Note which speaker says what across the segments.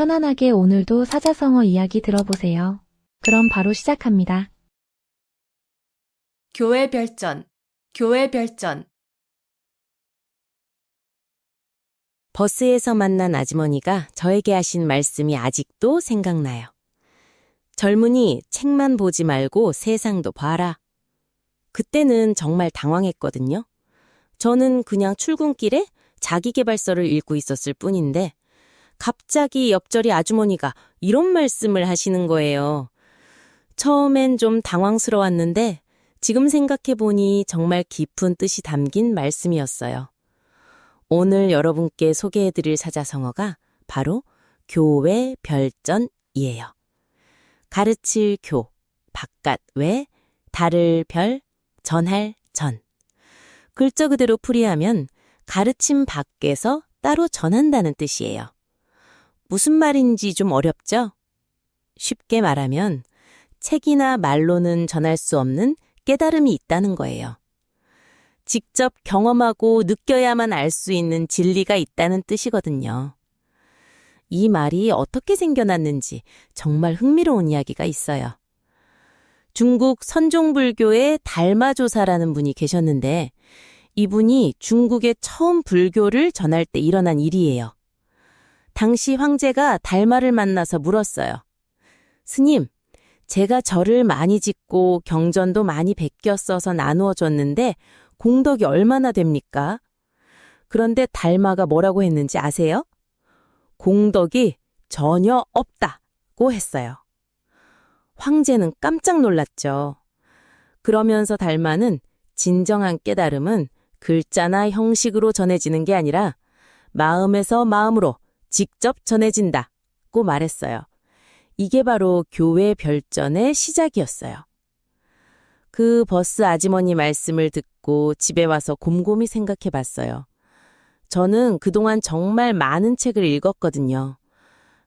Speaker 1: 편안하게 오늘도 사자성어 이야기 들어보세요. 그럼 바로 시작합니다.
Speaker 2: 교회 별전, 교회 별전.
Speaker 3: 버스에서 만난 아주머니가 저에게 하신 말씀이 아직도 생각나요. 젊은이 책만 보지 말고 세상도 봐라. 그때는 정말 당황했거든요. 저는 그냥 출근길에 자기계발서를 읽고 있었을 뿐인데 갑자기 옆자리 아주머니가 이런 말씀을 하시는 거예요. 처음엔 좀 당황스러웠는데 지금 생각해보니 정말 깊은 뜻이 담긴 말씀이었어요. 오늘 여러분께 소개해드릴 사자성어가 바로 교외 별전이에요. 가르칠 교, 바깥 외, 다를 별, 전할 전. 글자 그대로 풀이하면 가르침 밖에서 따로 전한다는 뜻이에요. 무슨 말인지 좀 어렵죠? 쉽게 말하면 책이나 말로는 전할 수 없는 깨달음이 있다는 거예요. 직접 경험하고 느껴야만 알 수 있는 진리가 있다는 뜻이거든요. 이 말이 어떻게 생겨났는지 정말 흥미로운 이야기가 있어요. 중국 선종불교의 달마조사라는 분이 계셨는데 이분이 중국에 처음 불교를 전할 때 일어난 일이에요. 당시 황제가 달마를 만나서 물었어요. 스님, 제가 절을 많이 짓고 경전도 많이 베껴 써서 나누어 줬는데 공덕이 얼마나 됩니까? 그런데 달마가 뭐라고 했는지 아세요? 공덕이 전혀 없다고 했어요. 황제는 깜짝 놀랐죠. 그러면서 달마는 진정한 깨달음은 글자나 형식으로 전해지는 게 아니라 마음에서 마음으로 직접 전해진다고 말했어요. 이게 바로 교회 별전의 시작이었어요. 그 버스 아주머니 말씀을 듣고 집에 와서 곰곰이 생각해 봤어요. 저는 그동안 정말 많은 책을 읽었거든요.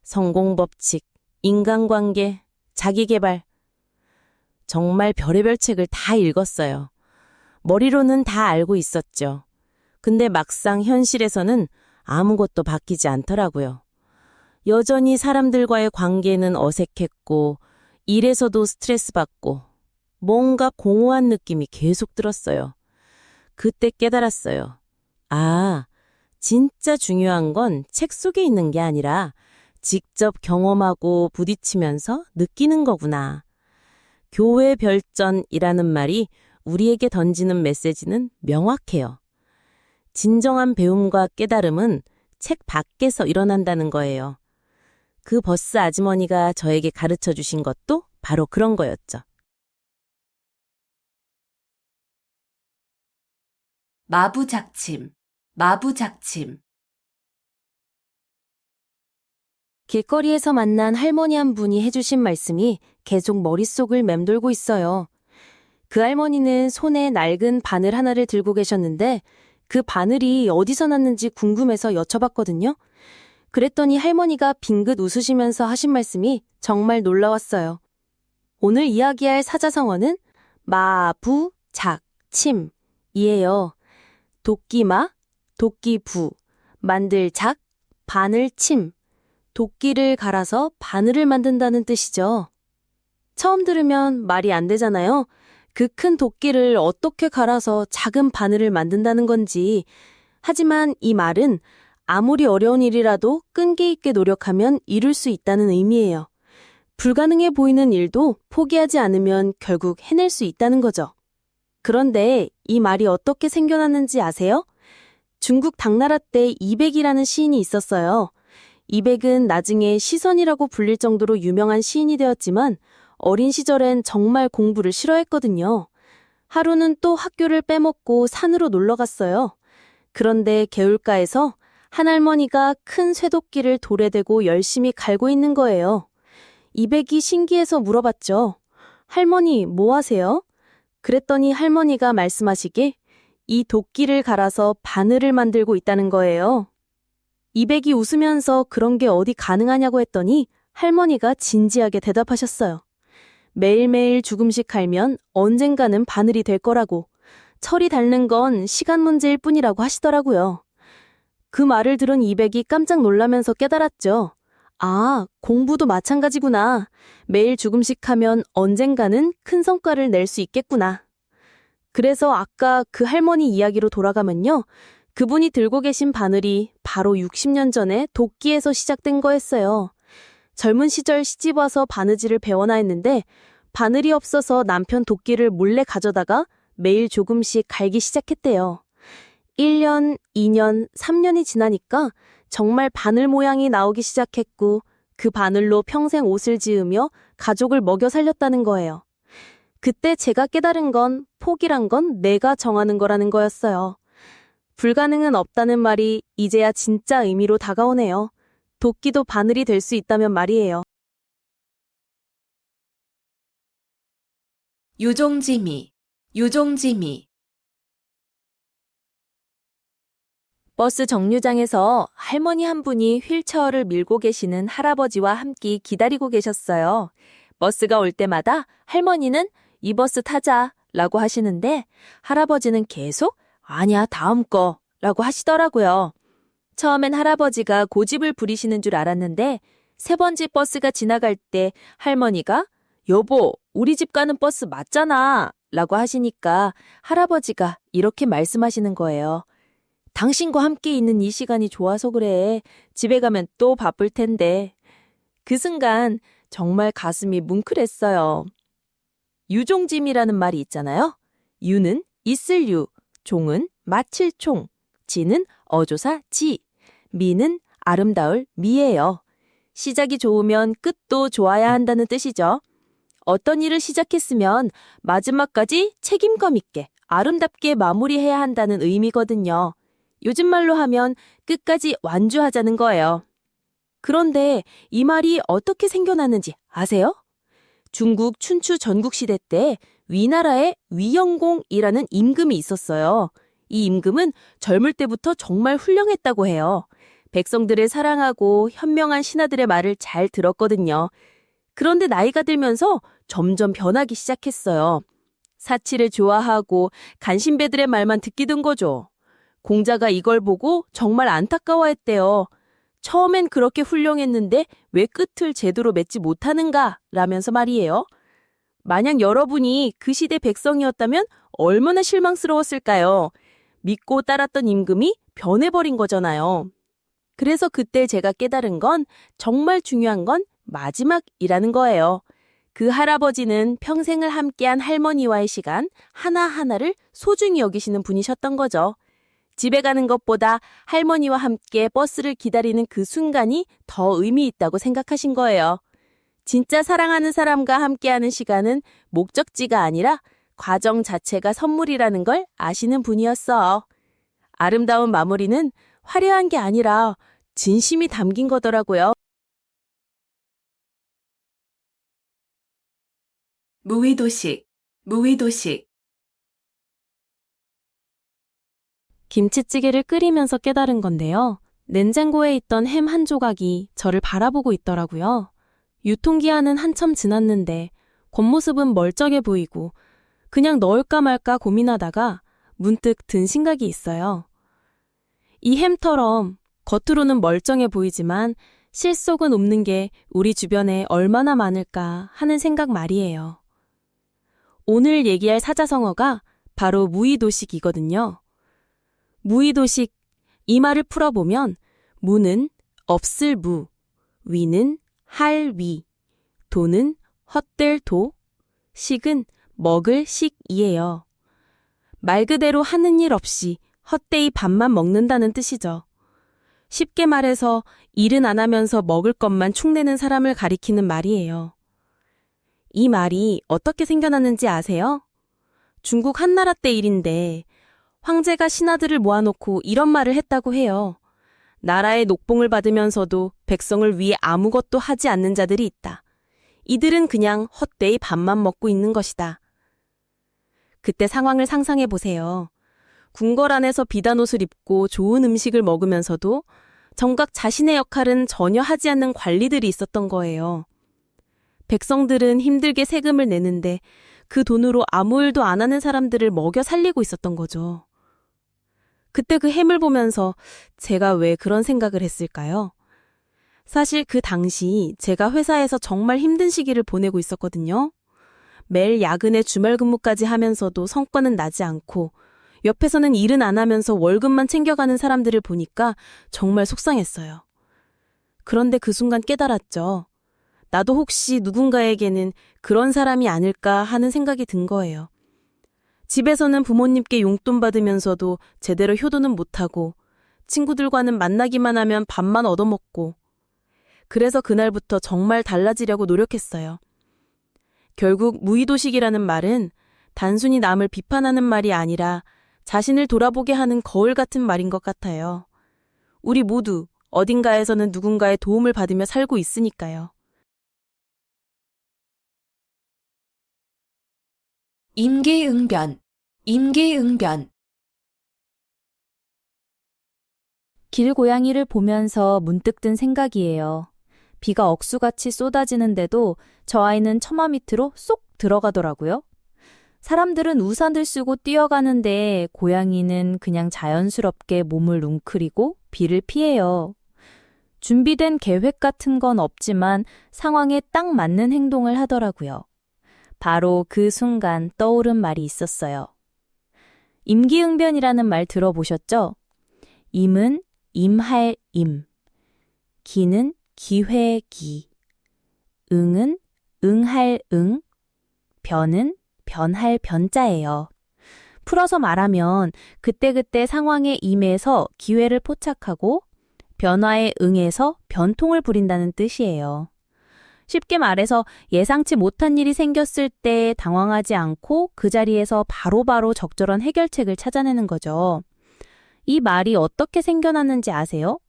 Speaker 3: 성공법칙, 인간관계, 자기계발. 정말 별의별 책을 다 읽었어요. 머리로는 다 알고 있었죠. 근데 막상 현실에서는 아무것도 바뀌지 않더라고요. 여전히 사람들과의 관계는 어색했고, 일에서도 스트레스 받고, 뭔가 공허한 느낌이 계속 들었어요. 그때 깨달았어요. 아, 진짜 중요한 건 책 속에 있는 게 아니라 직접 경험하고 부딪히면서 느끼는 거구나. 교회 별전이라는 말이 우리에게 던지는 메시지는 명확해요. 진정한 배움과 깨달음은 책 밖에서 일어난다는 거예요. 그 버스 아주머니가 저에게 가르쳐 주신 것도 바로 그런 거였죠.
Speaker 2: 마부작침, 마부작침.
Speaker 3: 길거리에서 만난 할머니 한 분이 해주신 말씀이 계속 머릿속을 맴돌고 있어요. 그 할머니는 손에 낡은 바늘 하나를 들고 계셨는데 그 바늘이 어디서 났는지 궁금해서 여쭤봤거든요. 그랬더니 할머니가 빙긋 웃으시면서 하신 말씀이 정말 놀라웠어요. 오늘 이야기할 사자성어는 마부작침이에요. 도끼마, 도끼부, 만들작, 바늘침. 도끼를 갈아서 바늘을 만든다는 뜻이죠. 처음 들으면 말이 안 되잖아요. 그 큰 도끼를 어떻게 갈아서 작은 바늘을 만든다는 건지. 하지만 이 말은 아무리 어려운 일이라도 끈기 있게 노력하면 이룰 수 있다는 의미예요. 불가능해 보이는 일도 포기하지 않으면 결국 해낼 수 있다는 거죠. 그런데 이 말이 어떻게 생겨났는지 아세요? 중국 당나라 때 이백이라는 시인이 있었어요. 이백은 나중에 시선이라고 불릴 정도로 유명한 시인이 되었지만 어린 시절엔 정말 공부를 싫어했거든요. 하루는 또 학교를 빼먹고 산으로 놀러 갔어요. 그런데 개울가에서 한 할머니가 큰 쇠도끼를 돌에 대고 열심히 갈고 있는 거예요. 이백이 신기해서 물어봤죠. 할머니, 뭐 하세요? 그랬더니 할머니가 말씀하시길 이 도끼를 갈아서 바늘을 만들고 있다는 거예요. 이백이 웃으면서 그런 게 어디 가능하냐고 했더니 할머니가 진지하게 대답하셨어요. 매일매일 조금씩 갈면 언젠가는 바늘이 될 거라고. 철이 닳는 건 시간 문제일 뿐이라고 하시더라고요. 그 말을 들은 이백이 깜짝 놀라면서 깨달았죠. 아, 공부도 마찬가지구나. 매일 조금씩 하면 언젠가는 큰 성과를 낼 수 있겠구나. 그래서 아까 그 할머니 이야기로 돌아가면요. 그분이 들고 계신 바늘이 바로 60년 전에 도끼에서 시작된 거였어요. 젊은 시절 시집 와서 바느질을 배워나 했는데 바늘이 없어서 남편 도끼를 몰래 가져다가 매일 조금씩 갈기 시작했대요. 1년, 2년, 3년이 지나니까 정말 바늘 모양이 나오기 시작했고 그 바늘로 평생 옷을 지으며 가족을 먹여 살렸다는 거예요. 그때 제가 깨달은 건 포기란 건 내가 정하는 거라는 거였어요. 불가능은 없다는 말이 이제야 진짜 의미로 다가오네요. 도끼도 바늘이 될 수 있다면 말이에요.
Speaker 2: 유종지미, 유종지미.
Speaker 3: 버스 정류장에서 할머니 한 분이 휠체어를 밀고 계시는 할아버지와 함께 기다리고 계셨어요. 버스가 올 때마다 할머니는 이 버스 타자 라고 하시는데 할아버지는 계속 아니야 다음 거 라고 하시더라고요. 처음엔 할아버지가 고집을 부리시는 줄 알았는데 세 번째 버스가 지나갈 때 할머니가 여보 우리 집 가는 버스 맞잖아 라고 하시니까 할아버지가 이렇게 말씀하시는 거예요. 당신과 함께 있는 이 시간이 좋아서 그래. 집에 가면 또 바쁠 텐데. 그 순간 정말 가슴이 뭉클했어요. 유종짐이라는 말이 있잖아요. 유는 있을 유, 종은 마칠 총, 지는 어조사 지, 미는 아름다울 미예요. 시작이 좋으면 끝도 좋아야 한다는 뜻이죠. 어떤 일을 시작했으면 마지막까지 책임감 있게 아름답게 마무리해야 한다는 의미거든요. 요즘 말로 하면 끝까지 완주하자는 거예요. 그런데 이 말이 어떻게 생겨났는지 아세요? 중국 춘추 전국시대 때 위나라에 위영공이라는 임금이 있었어요. 이 임금은 젊을 때부터 정말 훌륭했다고 해요. 백성들을 사랑하고 현명한 신하들의 말을 잘 들었거든요. 그런데 나이가 들면서 점점 변하기 시작했어요. 사치를 좋아하고 간신배들의 말만 듣기던 거죠. 공자가 이걸 보고 정말 안타까워했대요. 처음엔 그렇게 훌륭했는데 왜 끝을 제대로 맺지 못하는가? 라면서 말이에요. 만약 여러분이 그 시대 백성이었다면 얼마나 실망스러웠을까요? 믿고 따랐던 임금이 변해버린 거잖아요. 그래서 그때 제가 깨달은 건 정말 중요한 건 마지막이라는 거예요. 그 할아버지는 평생을 함께한 할머니와의 시간 하나하나를 소중히 여기시는 분이셨던 거죠. 집에 가는 것보다 할머니와 함께 버스를 기다리는 그 순간이 더 의미 있다고 생각하신 거예요. 진짜 사랑하는 사람과 함께하는 시간은 목적지가 아니라 과정 자체가 선물이라는 걸 아시는 분이었어. 아름다운 마무리는 화려한 게 아니라 진심이 담긴 거더라고요.
Speaker 2: 무의도식, 무의도식.
Speaker 3: 김치찌개를 끓이면서 깨달은 건데요. 냉장고에 있던 햄 한 조각이 저를 바라보고 있더라고요. 유통기한은 한참 지났는데 겉모습은 멀쩡해 보이고 그냥 넣을까 말까 고민하다가 문득 든 생각이 있어요. 이 햄처럼 겉으로는 멀쩡해 보이지만 실속은 없는 게 우리 주변에 얼마나 많을까 하는 생각 말이에요. 오늘 얘기할 사자성어가 바로 무의도식이거든요. 무의도식, 이 말을 풀어보면 무는 없을 무, 위는 할 위, 도는 헛될 도, 식은 먹을 식이에요. 말 그대로 하는 일 없이 헛되이 밥만 먹는다는 뜻이죠. 쉽게 말해서 일은 안 하면서 먹을 것만 축내는 사람을 가리키는 말이에요. 이 말이 어떻게 생겨났는지 아세요? 중국 한나라 때 일인데 황제가 신하들을 모아놓고 이런 말을 했다고 해요. 나라의 녹봉을 받으면서도 백성을 위해 아무것도 하지 않는 자들이 있다. 이들은 그냥 헛되이 밥만 먹고 있는 것이다. 그때 상황을 상상해 보세요. 궁궐 안에서 비단 옷을 입고 좋은 음식을 먹으면서도 정작 자신의 역할은 전혀 하지 않는 관리들이 있었던 거예요. 백성들은 힘들게 세금을 내는데 그 돈으로 아무 일도 안 하는 사람들을 먹여 살리고 있었던 거죠. 그때 그 햄을 보면서 제가 왜 그런 생각을 했을까요? 사실 그 당시 제가 회사에서 정말 힘든 시기를 보내고 있었거든요. 매일 야근에 주말 근무까지 하면서도 성과는 나지 않고 옆에서는 일은 안 하면서 월급만 챙겨가는 사람들을 보니까 정말 속상했어요. 그런데 그 순간 깨달았죠. 나도 혹시 누군가에게는 그런 사람이 아닐까 하는 생각이 든 거예요. 집에서는 부모님께 용돈 받으면서도 제대로 효도는 못하고 친구들과는 만나기만 하면 밥만 얻어먹고 그래서 그날부터 정말 달라지려고 노력했어요. 결국 무의도식이라는 말은 단순히 남을 비판하는 말이 아니라 자신을 돌아보게 하는 거울 같은 말인 것 같아요. 우리 모두 어딘가에서는 누군가의 도움을 받으며 살고 있으니까요.
Speaker 2: 임기응변, 임기응변.
Speaker 4: 길고양이를 보면서 문득 든 생각이에요. 비가 억수같이 쏟아지는데도 저 아이는 처마 밑으로 쏙 들어가더라고요. 사람들은 우산을 쓰고 뛰어가는데 고양이는 그냥 자연스럽게 몸을 웅크리고 비를 피해요. 준비된 계획 같은 건 없지만 상황에 딱 맞는 행동을 하더라고요. 바로 그 순간 떠오른 말이 있었어요. 임기응변이라는 말 들어보셨죠? 임은 임할 임, 기는 기회의 기, 응은 응할 응, 변은 변할 변자예요. 풀어서 말하면 그때그때 상황에 임해서 기회를 포착하고 변화에 응해서 변통을 부린다는 뜻이에요. 쉽게 말해서 예상치 못한 일이 생겼을 때 당황하지 않고 그 자리에서 바로바로 적절한 해결책을 찾아내는 거죠. 이 말이 어떻게 생겨났는지 아세요?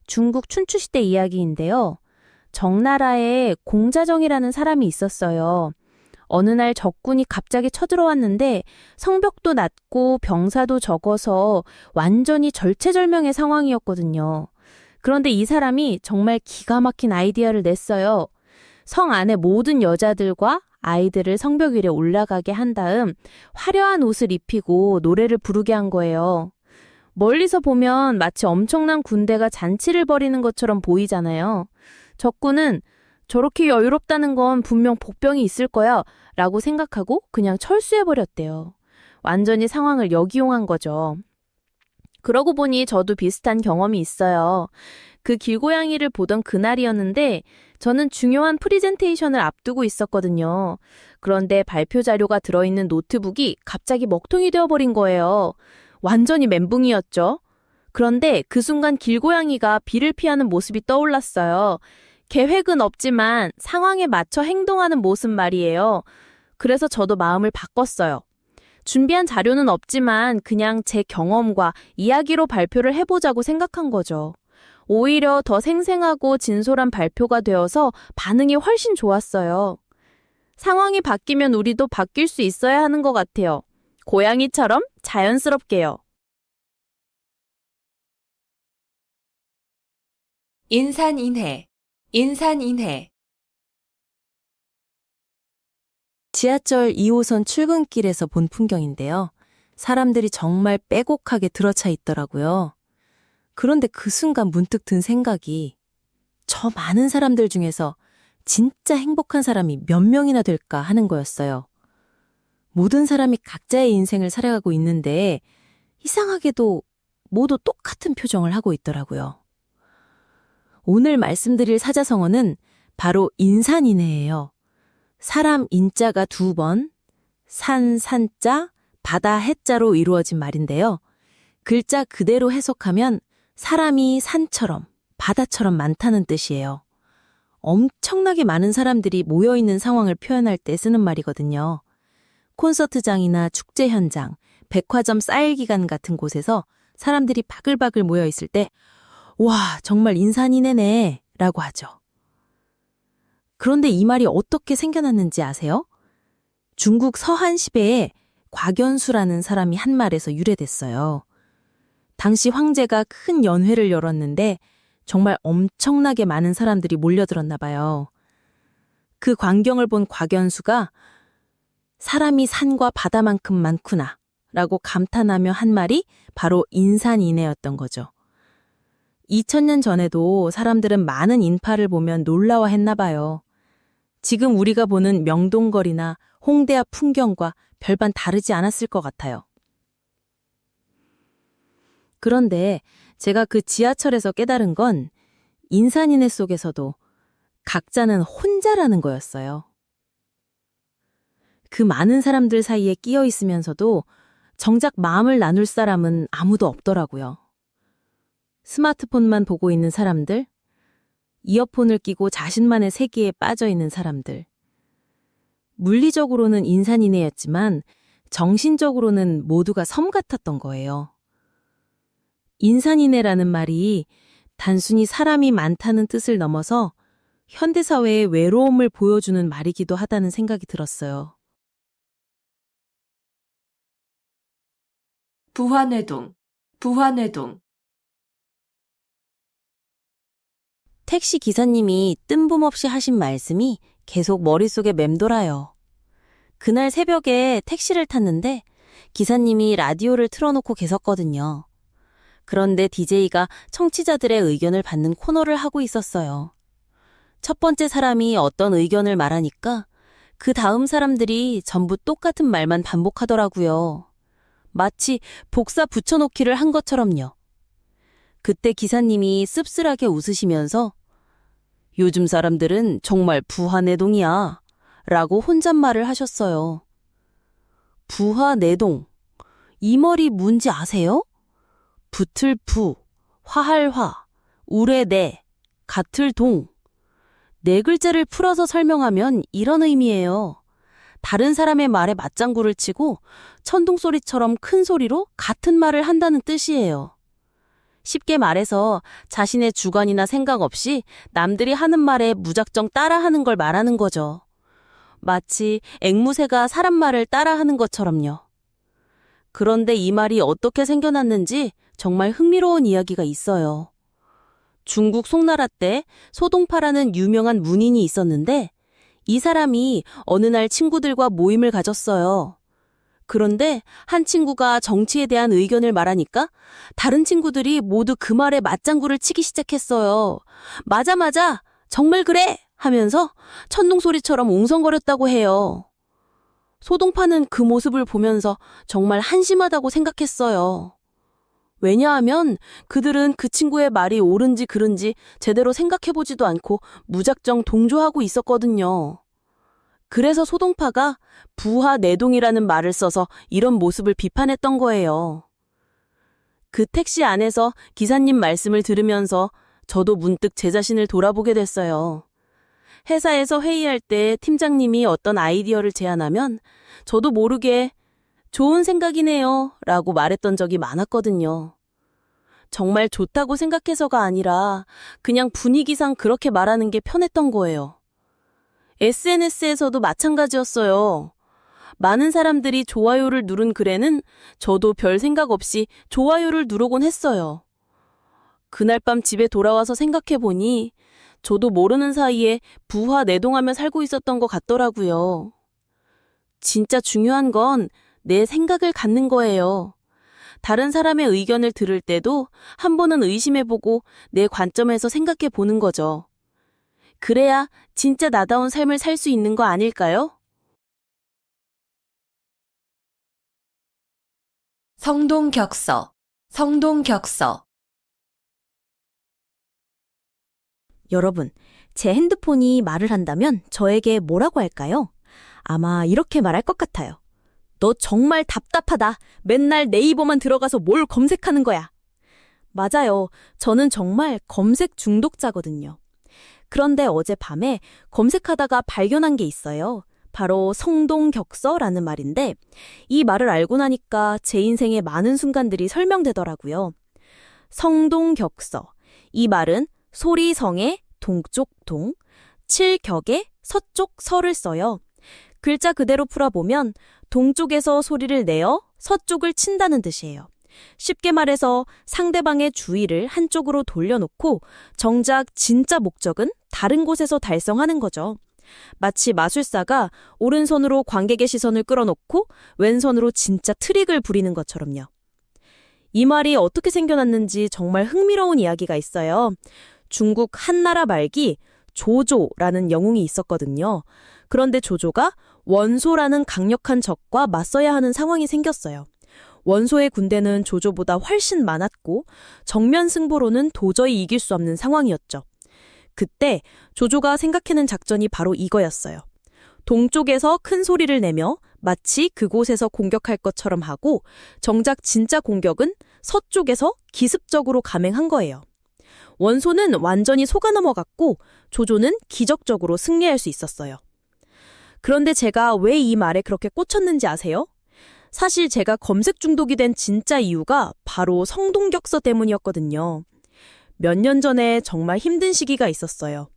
Speaker 4: 중국 춘추시대 이야기인데요. 정나라에 공자정이라는 사람이 있었어요. 어느 날 적군이 갑자기 쳐들어왔는데 성벽도 낮고 병사도 적어서 완전히 절체절명의 상황이었거든요. 그런데 이 사람이 정말 기가 막힌 아이디어를 냈어요. 성 안의 모든 여자들과 아이들을 성벽 위에 올라가게 한 다음 화려한 옷을 입히고 노래를 부르게 한 거예요. 멀리서 보면 마치 엄청난 군대가 잔치를 벌이는 것처럼 보이잖아요. 적군은 저렇게 여유롭다는 건 분명 복병이 있을 거야 라고 생각하고 그냥 철수해버렸대요. 완전히 상황을 역이용한 거죠. 그러고 보니 저도 비슷한 경험이 있어요. 그 길고양이를 보던 그날이었는데 저는 중요한 프리젠테이션을 앞두고 있었거든요. 그런데 발표 자료가 들어있는 노트북이 갑자기 먹통이 되어버린 거예요. 완전히 멘붕이었죠. 그런데 그 순간 길고양이가 비를 피하는 모습이 떠올랐어요. 계획은 없지만 상황에 맞춰 행동하는 모습 말이에요. 그래서 저도 마음을 바꿨어요. 준비한 자료는 없지만 그냥 제 경험과 이야기로 발표를 해보자고 생각한 거죠. 오히려 더 생생하고 진솔한 발표가 되어서 반응이 훨씬 좋았어요. 상황이 바뀌면 우리도 바뀔 수 있어야 하는 것 같아요. 고양이처럼 자연스럽게요.
Speaker 2: 인산인해, 인산인해.
Speaker 3: 지하철 2호선 출근길에서 본 풍경인데요. 사람들이 정말 빼곡하게 들어차 있더라고요. 그런데 그 순간 문득 든 생각이 저 많은 사람들 중에서 진짜 행복한 사람이 몇 명이나 될까 하는 거였어요. 모든 사람이 각자의 인생을 살아가고 있는데 이상하게도 모두 똑같은 표정을 하고 있더라고요. 오늘 말씀드릴 사자성어는 바로 인산인해예요. 사람 인자가 2번, 산자, 바다 해자로 이루어진 말인데요. 글자 그대로 해석하면 사람이 산처럼, 바다처럼 많다는 뜻이에요. 엄청나게 많은 사람들이 모여있는 상황을 표현할 때 쓰는 말이거든요. 콘서트장이나 축제 현장, 백화점 사일 기간 같은 곳에서 사람들이 바글바글 모여있을 때 와, 정말 인산인해네 라고 하죠. 그런데 이 말이 어떻게 생겨났는지 아세요? 중국 서한 시대에 곽연수라는 사람이 한 말에서 유래됐어요. 당시 황제가 큰 연회를 열었는데 정말 엄청나게 많은 사람들이 몰려들었나 봐요. 그 광경을 본 곽연수가 사람이 산과 바다만큼 많구나 라고 감탄하며 한 말이 바로 인산인해였던 거죠. 2000년 전에도 사람들은 많은 인파를 보면 놀라워했나 봐요. 지금 우리가 보는 명동거리나 홍대 앞 풍경과 별반 다르지 않았을 것 같아요. 그런데 제가 그 지하철에서 깨달은 건 인산인해 속에서도 각자는 혼자라는 거였어요. 그 많은 사람들 사이에 끼어 있으면서도 정작 마음을 나눌 사람은 아무도 없더라고요. 스마트폰만 보고 있는 사람들, 이어폰을 끼고 자신만의 세계에 빠져 있는 사람들. 물리적으로는 인산인해였지만 정신적으로는 모두가 섬 같았던 거예요. 인산인해라는 말이 단순히 사람이 많다는 뜻을 넘어서 현대사회의 외로움을 보여주는 말이기도 하다는 생각이 들었어요.
Speaker 2: 부화뇌동, 부화뇌동.
Speaker 3: 택시 기사님이 뜬금없이 하신 말씀이 계속 머릿속에 맴돌아요. 그날 새벽에 택시를 탔는데 기사님이 라디오를 틀어놓고 계셨거든요. 그런데 DJ가 청취자들의 의견을 받는 코너를 하고 있었어요. 첫 번째 사람이 어떤 의견을 말하니까 그 다음 사람들이 전부 똑같은 말만 반복하더라고요. 마치 복사 붙여놓기를 한 것처럼요. 그때 기사님이 씁쓸하게 웃으시면서 요즘 사람들은 정말 부화내동이야 라고 혼잣말을 하셨어요. 부화내동, 이 말이 뭔지 아세요? 붙을 부, 화할 화, 우레 내, 같을 동. 네 글자를 풀어서 설명하면 이런 의미예요. 다른 사람의 말에 맞장구를 치고 천둥소리처럼 큰 소리로 같은 말을 한다는 뜻이에요. 쉽게 말해서 자신의 주관이나 생각 없이 남들이 하는 말에 무작정 따라하는 걸 말하는 거죠. 마치 앵무새가 사람 말을 따라하는 것처럼요. 그런데 이 말이 어떻게 생겨났는지 정말 흥미로운 이야기가 있어요. 중국 송나라 때 소동파라는 유명한 문인이 있었는데 이 사람이 어느 날 친구들과 모임을 가졌어요. 그런데 한 친구가 정치에 대한 의견을 말하니까 다른 친구들이 모두 그 말에 맞장구를 치기 시작했어요. 맞아, 맞아, 정말 그래! 하면서 천둥소리처럼 웅성거렸다고 해요. 소동파는 그 모습을 보면서 정말 한심하다고 생각했어요. 왜냐하면 그들은 그 친구의 말이 옳은지 그른지 제대로 생각해보지도 않고 무작정 동조하고 있었거든요. 그래서 소동파가 부화내동이라는 말을 써서 이런 모습을 비판했던 거예요. 그 택시 안에서 기사님 말씀을 들으면서 저도 문득 제 자신을 돌아보게 됐어요. 회사에서 회의할 때 팀장님이 어떤 아이디어를 제안하면 저도 모르게 좋은 생각이네요 라고 말했던 적이 많았거든요. 정말 좋다고 생각해서가 아니라 그냥 분위기상 그렇게 말하는 게 편했던 거예요. SNS에서도 마찬가지였어요. 많은 사람들이 좋아요를 누른 글에는 저도 별 생각 없이 좋아요를 누르곤 했어요. 그날 밤 집에 돌아와서 생각해보니 저도 모르는 사이에 부화내동하며 살고 있었던 것 같더라고요. 진짜 중요한 건 내 생각을 갖는 거예요. 다른 사람의 의견을 들을 때도 한 번은 의심해보고 내 관점에서 생각해보는 거죠. 그래야 진짜 나다운 삶을 살 수 있는 거 아닐까요?
Speaker 2: 성동격서, 성동격서.
Speaker 5: 여러분, 제 핸드폰이 말을 한다면 저에게 뭐라고 할까요? 아마 이렇게 말할 것 같아요. 너 정말 답답하다. 맨날 네이버만 들어가서 뭘 검색하는 거야. 맞아요. 저는 정말 검색 중독자거든요. 그런데 어젯밤에 검색하다가 발견한 게 있어요. 바로 성동격서라는 말인데 이 말을 알고 나니까 제 인생의 많은 순간들이 설명되더라고요. 성동격서. 이 말은 소리성의 동쪽 동, 칠격의 서쪽 서를 써요. 글자 그대로 풀어보면 동쪽에서 소리를 내어 서쪽을 친다는 뜻이에요. 쉽게 말해서 상대방의 주의를 한쪽으로 돌려놓고 정작 진짜 목적은 다른 곳에서 달성하는 거죠. 마치 마술사가 오른손으로 관객의 시선을 끌어놓고 왼손으로 진짜 트릭을 부리는 것처럼요. 이 말이 어떻게 생겨났는지 정말 흥미로운 이야기가 있어요. 중국 한나라 말기 조조라는 영웅이 있었거든요. 그런데 조조가 원소라는 강력한 적과 맞서야 하는 상황이 생겼어요. 원소의 군대는 조조보다 훨씬 많았고 정면 승부로는 도저히 이길 수 없는 상황이었죠. 그때 조조가 생각해낸 작전이 바로 이거였어요. 동쪽에서 큰 소리를 내며 마치 그곳에서 공격할 것처럼 하고 정작 진짜 공격은 서쪽에서 기습적으로 감행한 거예요. 원소는 완전히 속아 넘어갔고 조조는 기적적으로 승리할 수 있었어요. 그런데 제가 왜 이 말에 그렇게 꽂혔는지 아세요? 사실 제가 검색 중독이 된 진짜 이유가 바로 성동격서 때문이었거든요. 몇 년 전에 정말 힘든 시기가 있었어요.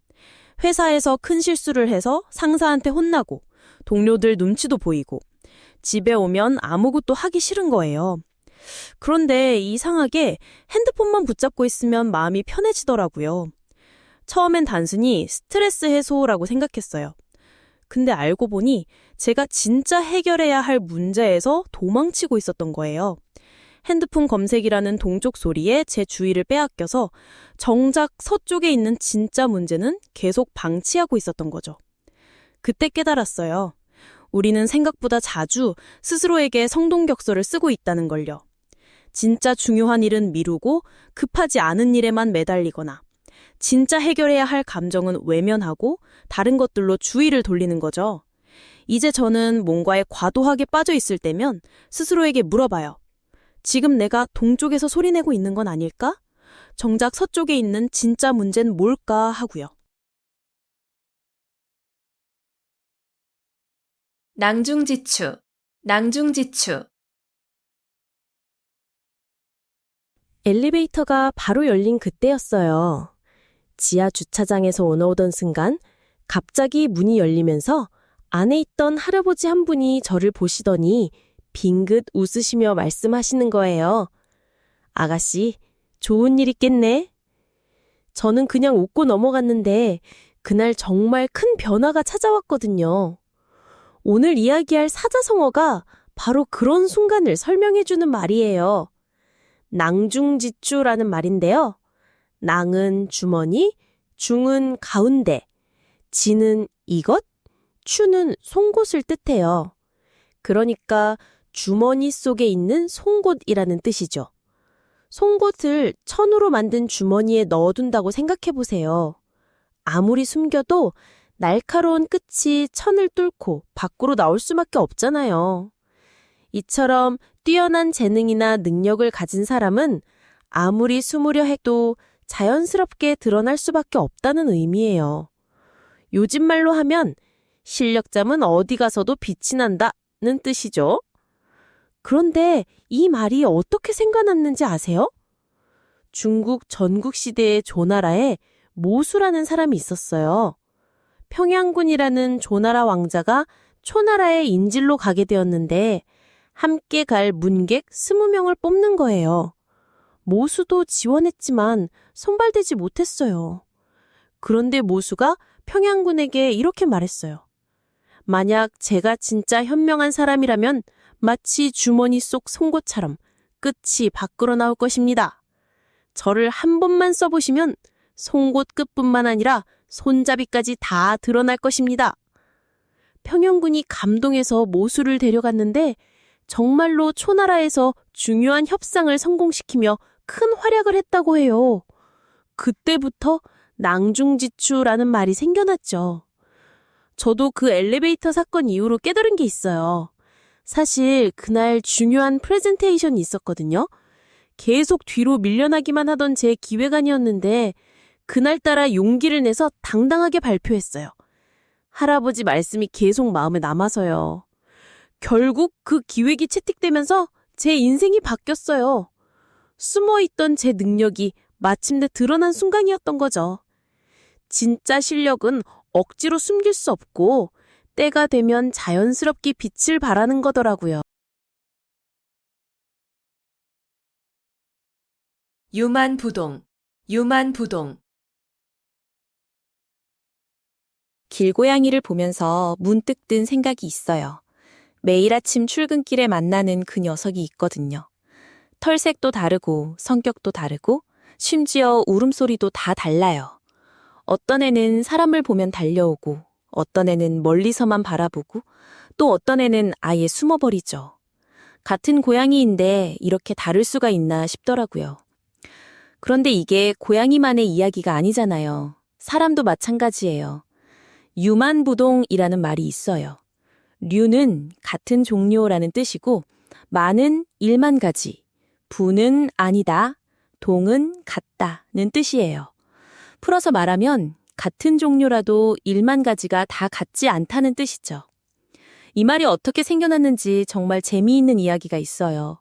Speaker 5: 회사에서 큰 실수를 해서 상사한테 혼나고 동료들 눈치도 보이고 집에 오면 아무것도 하기 싫은 거예요. 그런데 이상하게 핸드폰만 붙잡고 있으면 마음이 편해지더라고요. 처음엔 단순히 스트레스 해소라고 생각했어요. 근데 알고 보니 제가 진짜 해결해야 할 문제에서 도망치고 있었던 거예요. 핸드폰 검색이라는 동쪽 소리에 제 주의를 빼앗겨서 정작 서쪽에 있는 진짜 문제는 계속 방치하고 있었던 거죠. 그때 깨달았어요. 우리는 생각보다 자주 스스로에게 성동격서를 쓰고 있다는 걸요. 진짜 중요한 일은 미루고 급하지 않은 일에만 매달리거나 진짜 해결해야 할 감정은 외면하고 다른 것들로 주의를 돌리는 거죠. 이제 저는 뭔가에 과도하게 빠져 있을 때면 스스로에게 물어봐요. 지금 내가 동쪽에서 소리내고 있는 건 아닐까? 정작 서쪽에 있는 진짜 문제는 뭘까 하고요.
Speaker 2: 낭중지추, 낭중지추.
Speaker 3: 엘리베이터가 바로 열린 그때였어요. 지하 주차장에서 올라오던 순간 갑자기 문이 열리면서 안에 있던 할아버지 한 분이 저를 보시더니 빙긋 웃으시며 말씀하시는 거예요. 아가씨, 좋은 일 있겠네. 저는 그냥 웃고 넘어갔는데 그날 정말 큰 변화가 찾아왔거든요. 오늘 이야기할 사자성어가 바로 그런 순간을 설명해주는 말이에요. 낭중지추라는 말인데요. 낭은 주머니, 중은 가운데, 지는 이것, 추는 송곳을 뜻해요. 그러니까 주머니 속에 있는 송곳이라는 뜻이죠. 송곳을 천으로 만든 주머니에 넣어둔다고 생각해보세요. 아무리 숨겨도 날카로운 끝이 천을 뚫고 밖으로 나올 수밖에 없잖아요. 이처럼 뛰어난 재능이나 능력을 가진 사람은 아무리 숨으려 해도 자연스럽게 드러날 수밖에 없다는 의미예요. 요즘 말로 하면 실력자면 어디 가서도 빛이 난다는 뜻이죠. 그런데 이 말이 어떻게 생겨났는지 아세요? 중국 전국시대의 조나라에 모수라는 사람이 있었어요. 평양군이라는 조나라 왕자가 초나라의 인질로 가게 되었는데 함께 갈 문객 20명을 뽑는 거예요. 모수도 지원했지만 선발되지 못했어요. 그런데 모수가 평양군에게 이렇게 말했어요. 만약 제가 진짜 현명한 사람이라면 마치 주머니 속 송곳처럼 끝이 밖으로 나올 것입니다. 저를 한 번만 써보시면 송곳 끝뿐만 아니라 손잡이까지 다 드러날 것입니다. 평양군이 감동해서 모수를 데려갔는데 정말로 초나라에서 중요한 협상을 성공시키며 큰 활약을 했다고 해요. 그때부터 낭중지추라는 말이 생겨났죠. 저도 그 엘리베이터 사건 이후로 깨달은 게 있어요. 사실 그날 중요한 프레젠테이션이 있었거든요. 계속 뒤로 밀려나기만 하던 제 기획안이었는데 그날따라 용기를 내서 당당하게 발표했어요. 할아버지 말씀이 계속 마음에 남아서요. 결국 그 기획이 채택되면서 제 인생이 바뀌었어요. 숨어있던 제 능력이 마침내 드러난 순간이었던 거죠. 진짜 실력은 억지로 숨길 수 없고 때가 되면 자연스럽게 빛을 발하는 거더라고요.
Speaker 2: 유만부동, 유만부동.
Speaker 6: 길고양이를 보면서 문득 든 생각이 있어요. 매일 아침 출근길에 만나는 그 녀석이 있거든요.
Speaker 4: 털색도 다르고 성격도 다르고 심지어 울음소리도 다 달라요. 어떤 애는 사람을 보면 달려오고 어떤 애는 멀리서만 바라보고 또 어떤 애는 아예 숨어버리죠. 같은 고양이인데 이렇게 다를 수가 있나 싶더라고요. 그런데 이게 고양이만의 이야기가 아니잖아요. 사람도 마찬가지예요. 유만부동이라는 말이 있어요. 류는 같은 종류라는 뜻이고 만은 1만 가지, 부는 아니다, 동은 같다는 뜻이에요. 풀어서 말하면 같은 종류라도 1만 가지가 다 같지 않다는 뜻이죠. 이 말이 어떻게 생겨났는지 정말 재미있는 이야기가 있어요.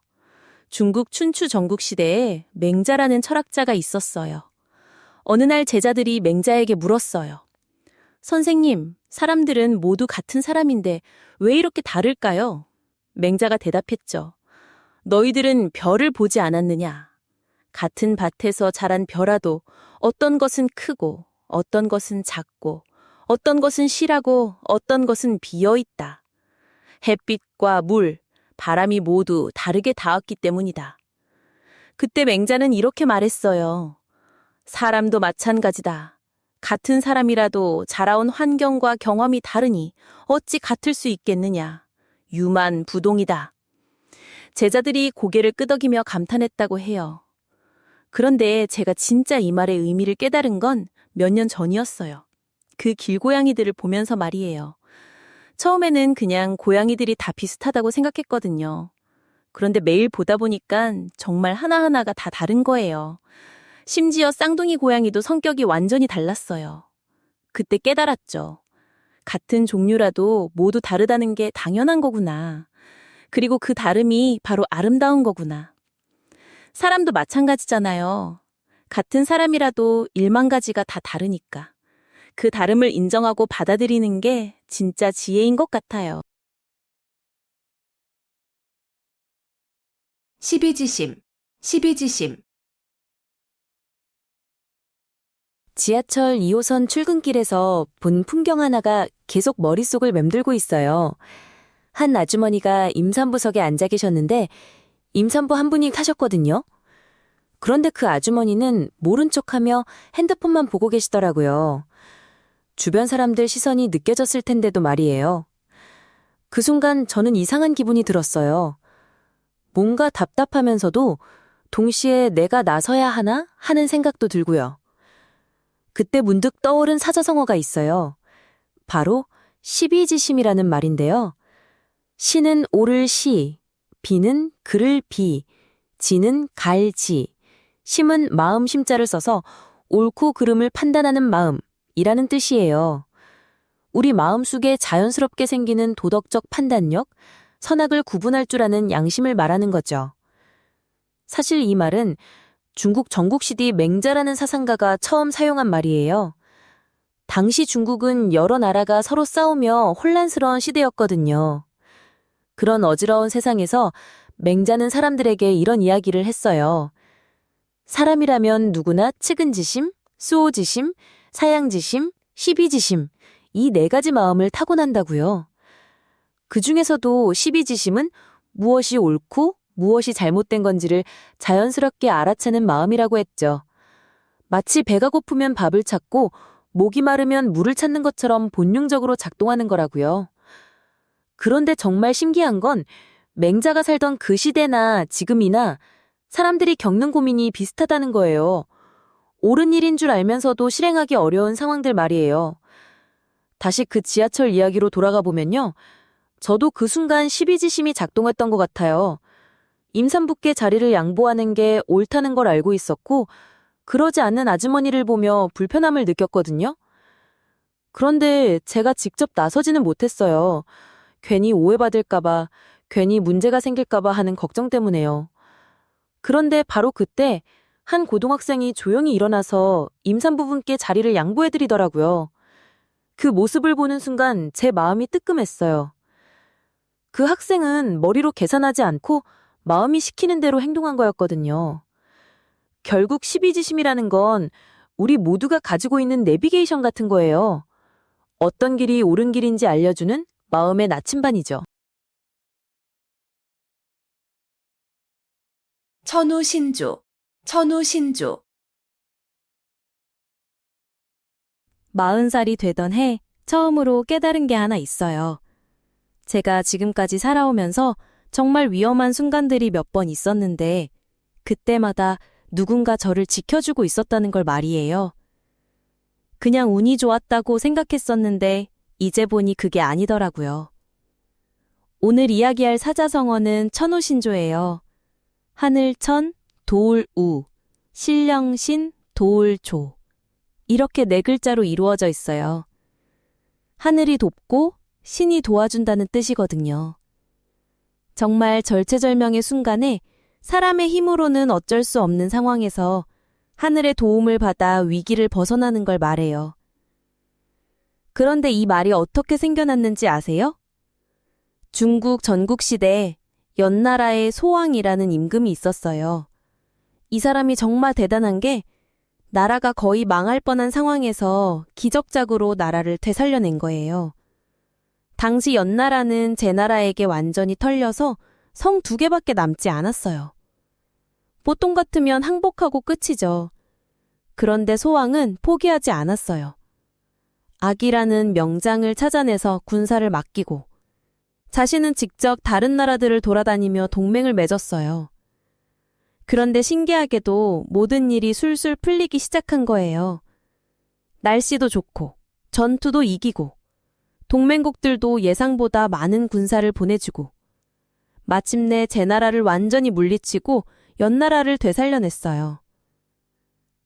Speaker 4: 중국 춘추 전국시대에 맹자라는 철학자가 있었어요. 어느 날 제자들이 맹자에게 물었어요. 선생님, 사람들은 모두 같은 사람인데 왜 이렇게 다를까요? 맹자가 대답했죠. 너희들은 별을 보지 않았느냐? 같은 밭에서 자란 벼라도 어떤 것은 크고 어떤 것은 작고 어떤 것은 실하고 어떤 것은 비어 있다. 햇빛과 물, 바람이 모두 다르게 닿았기 때문이다. 그때 맹자는 이렇게 말했어요. 사람도 마찬가지다. 같은 사람이라도 자라온 환경과 경험이 다르니 어찌 같을 수 있겠느냐. 유만부동이다. 제자들이 고개를 끄덕이며 감탄했다고 해요. 그런데 제가 진짜 이 말의 의미를 깨달은 건 몇 년 전이었어요. 그 길고양이들을 보면서 말이에요. 처음에는 그냥 고양이들이 다 비슷하다고 생각했거든요. 그런데 매일 보다 보니까 정말 하나하나가 다 다른 거예요. 심지어 쌍둥이 고양이도 성격이 완전히 달랐어요. 그때 깨달았죠. 같은 종류라도 모두 다르다는 게 당연한 거구나. 그리고 그 다름이 바로 아름다운 거구나. 사람도 마찬가지잖아요. 같은 사람이라도 1만 가지가 다 다르니까. 그 다름을 인정하고 받아들이는 게 진짜 지혜인 것 같아요.
Speaker 2: 십이지심, 십이지심.
Speaker 3: 지하철 2호선 출근길에서 본 풍경 하나가 계속 머릿속을 맴돌고 있어요. 한 아주머니가 임산부석에 앉아 계셨는데 임산부 한 분이 타셨거든요. 그런데 그 아주머니는 모른 척하며 핸드폰만 보고 계시더라고요. 주변 사람들 시선이 느껴졌을 텐데도 말이에요. 그 순간 저는 이상한 기분이 들었어요. 뭔가 답답하면서도 동시에 내가 나서야 하나 하는 생각도 들고요. 그때 문득 떠오른 사자성어가 있어요. 바로 십이지심이라는 말인데요. 시는 오를 시, 비는 그를 비, 지는 갈 지, 심은 마음 심자를 써서 옳고 그름을 판단하는 마음이라는 뜻이에요. 우리 마음속에 자연스럽게 생기는 도덕적 판단력, 선악을 구분할 줄 아는 양심을 말하는 거죠. 사실 이 말은 중국 전국시대 맹자라는 사상가가 처음 사용한 말이에요. 당시 중국은 여러 나라가 서로 싸우며 혼란스러운 시대였거든요. 그런 어지러운 세상에서 맹자는 사람들에게 이런 이야기를 했어요. 사람이라면 누구나 측은지심, 수호지심, 사양지심, 십이지심, 이 4가지 마음을 타고난다고요. 그 중에서도 십이지심은 무엇이 옳고 무엇이 잘못된 건지를 자연스럽게 알아채는 마음이라고 했죠. 마치 배가 고프면 밥을 찾고 목이 마르면 물을 찾는 것처럼 본능적으로 작동하는 거라고요. 그런데 정말 신기한 건 맹자가 살던 그 시대나 지금이나 사람들이 겪는 고민이 비슷하다는 거예요. 옳은 일인 줄 알면서도 실행하기 어려운 상황들 말이에요. 다시 그 지하철 이야기로 돌아가 보면요. 저도 그 순간 십이지심이 작동했던 것 같아요. 임산부께 자리를 양보하는 게 옳다는 걸 알고 있었고 그러지 않는 아주머니를 보며 불편함을 느꼈거든요. 그런데 제가 직접 나서지는 못했어요. 괜히 오해받을까봐, 괜히 문제가 생길까봐 하는 걱정 때문에요. 그런데 바로 그때 한 고등학생이 조용히 일어나서 임산부분께 자리를 양보해드리더라고요. 그 모습을 보는 순간 제 마음이 뜨끔했어요. 그 학생은 머리로 계산하지 않고 마음이 시키는 대로 행동한 거였거든요. 결국 십이지심이라는 건 우리 모두가 가지고 있는 내비게이션 같은 거예요. 어떤 길이 옳은 길인지 알려주는 마음의 나침반이죠.
Speaker 2: 천우신조, 천우신조.
Speaker 3: 40살이 되던 해 처음으로 깨달은 게 하나 있어요. 제가 지금까지 살아오면서 정말 위험한 순간들이 몇 번 있었는데 그때마다 누군가 저를 지켜주고 있었다는 걸 말이에요. 그냥 운이 좋았다고 생각했었는데 이제 보니 그게 아니더라고요. 오늘 이야기할 사자성어는 천우신조예요. 하늘천, 도울우, 신령신, 도울조. 이렇게 4글자로 이루어져 있어요. 하늘이 돕고 신이 도와준다는 뜻이거든요. 정말 절체절명의 순간에 사람의 힘으로는 어쩔 수 없는 상황에서 하늘의 도움을 받아 위기를 벗어나는 걸 말해요. 그런데 이 말이 어떻게 생겨났는지 아세요? 중국 전국시대에 연나라의 소왕이라는 임금이 있었어요. 이 사람이 정말 대단한 게 나라가 거의 망할 뻔한 상황에서 기적적으로 나라를 되살려낸 거예요. 당시 연나라는 제나라에게 완전히 털려서 성 2개밖에 남지 않았어요. 보통 같으면 항복하고 끝이죠. 그런데 소왕은 포기하지 않았어요. 악이라는 명장을 찾아내서 군사를 맡기고 자신은 직접 다른 나라들을 돌아다니며 동맹을 맺었어요. 그런데 신기하게도 모든 일이 술술 풀리기 시작한 거예요. 날씨도 좋고 전투도 이기고 동맹국들도 예상보다 많은 군사를 보내주고 마침내 제나라를 완전히 물리치고 연나라를 되살려냈어요.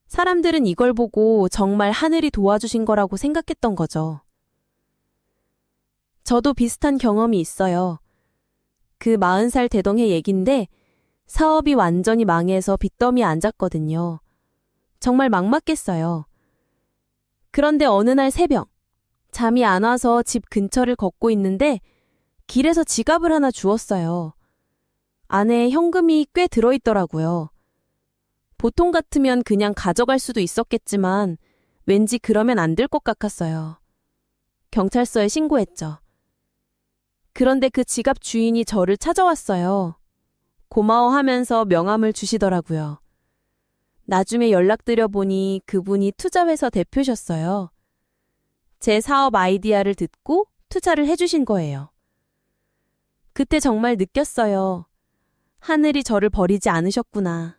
Speaker 3: 사람들은 이걸 보고 정말 하늘이 도와주신 거라고 생각했던 거죠. 저도 비슷한 경험이 있어요. 그 40살 되던 해 얘긴데 사업이 완전히 망해서 빚더미에 앉았거든요. 정말 막막했어요. 그런데 어느 날 새벽, 잠이 안 와서 집 근처를 걷고 있는데 길에서 지갑을 하나 주웠어요. 안에 현금이 꽤 들어있더라고요. 보통 같으면 그냥 가져갈 수도 있었겠지만 왠지 그러면 안 될 것 같았어요. 경찰서에 신고했죠. 그런데 그 지갑 주인이 저를 찾아왔어요. 고마워하면서 명함을 주시더라고요. 나중에 연락드려 보니 그분이 투자회사 대표셨어요. 제 사업 아이디어를 듣고 투자를 해주신 거예요. 그때 정말 느꼈어요. 하늘이 저를 버리지 않으셨구나.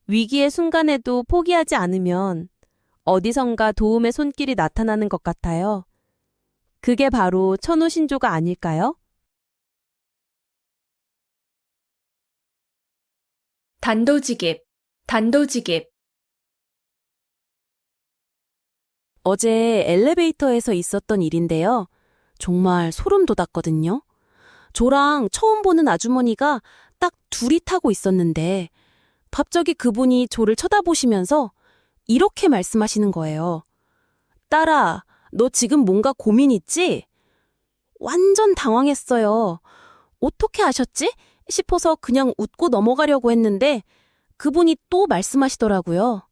Speaker 3: 위기의 순간에도 포기하지 않으면 어디선가 도움의 손길이 나타나는 것 같아요. 그게 바로 천우신조가 아닐까요?
Speaker 2: 단도직입, 단도직입.
Speaker 3: 어제 엘리베이터에서 있었던 일인데요. 정말 소름 돋았거든요. 저랑 처음 보는 아주머니가 딱 둘이 타고 있었는데 갑자기 그분이 저를 쳐다보시면서 이렇게 말씀하시는 거예요. 딸아, 너 지금 뭔가 고민 있지? 완전 당황했어요. 어떻게 아셨지? 싶어서 그냥 웃고 넘어가려고 했는데 그분이 또 말씀하시더라고요.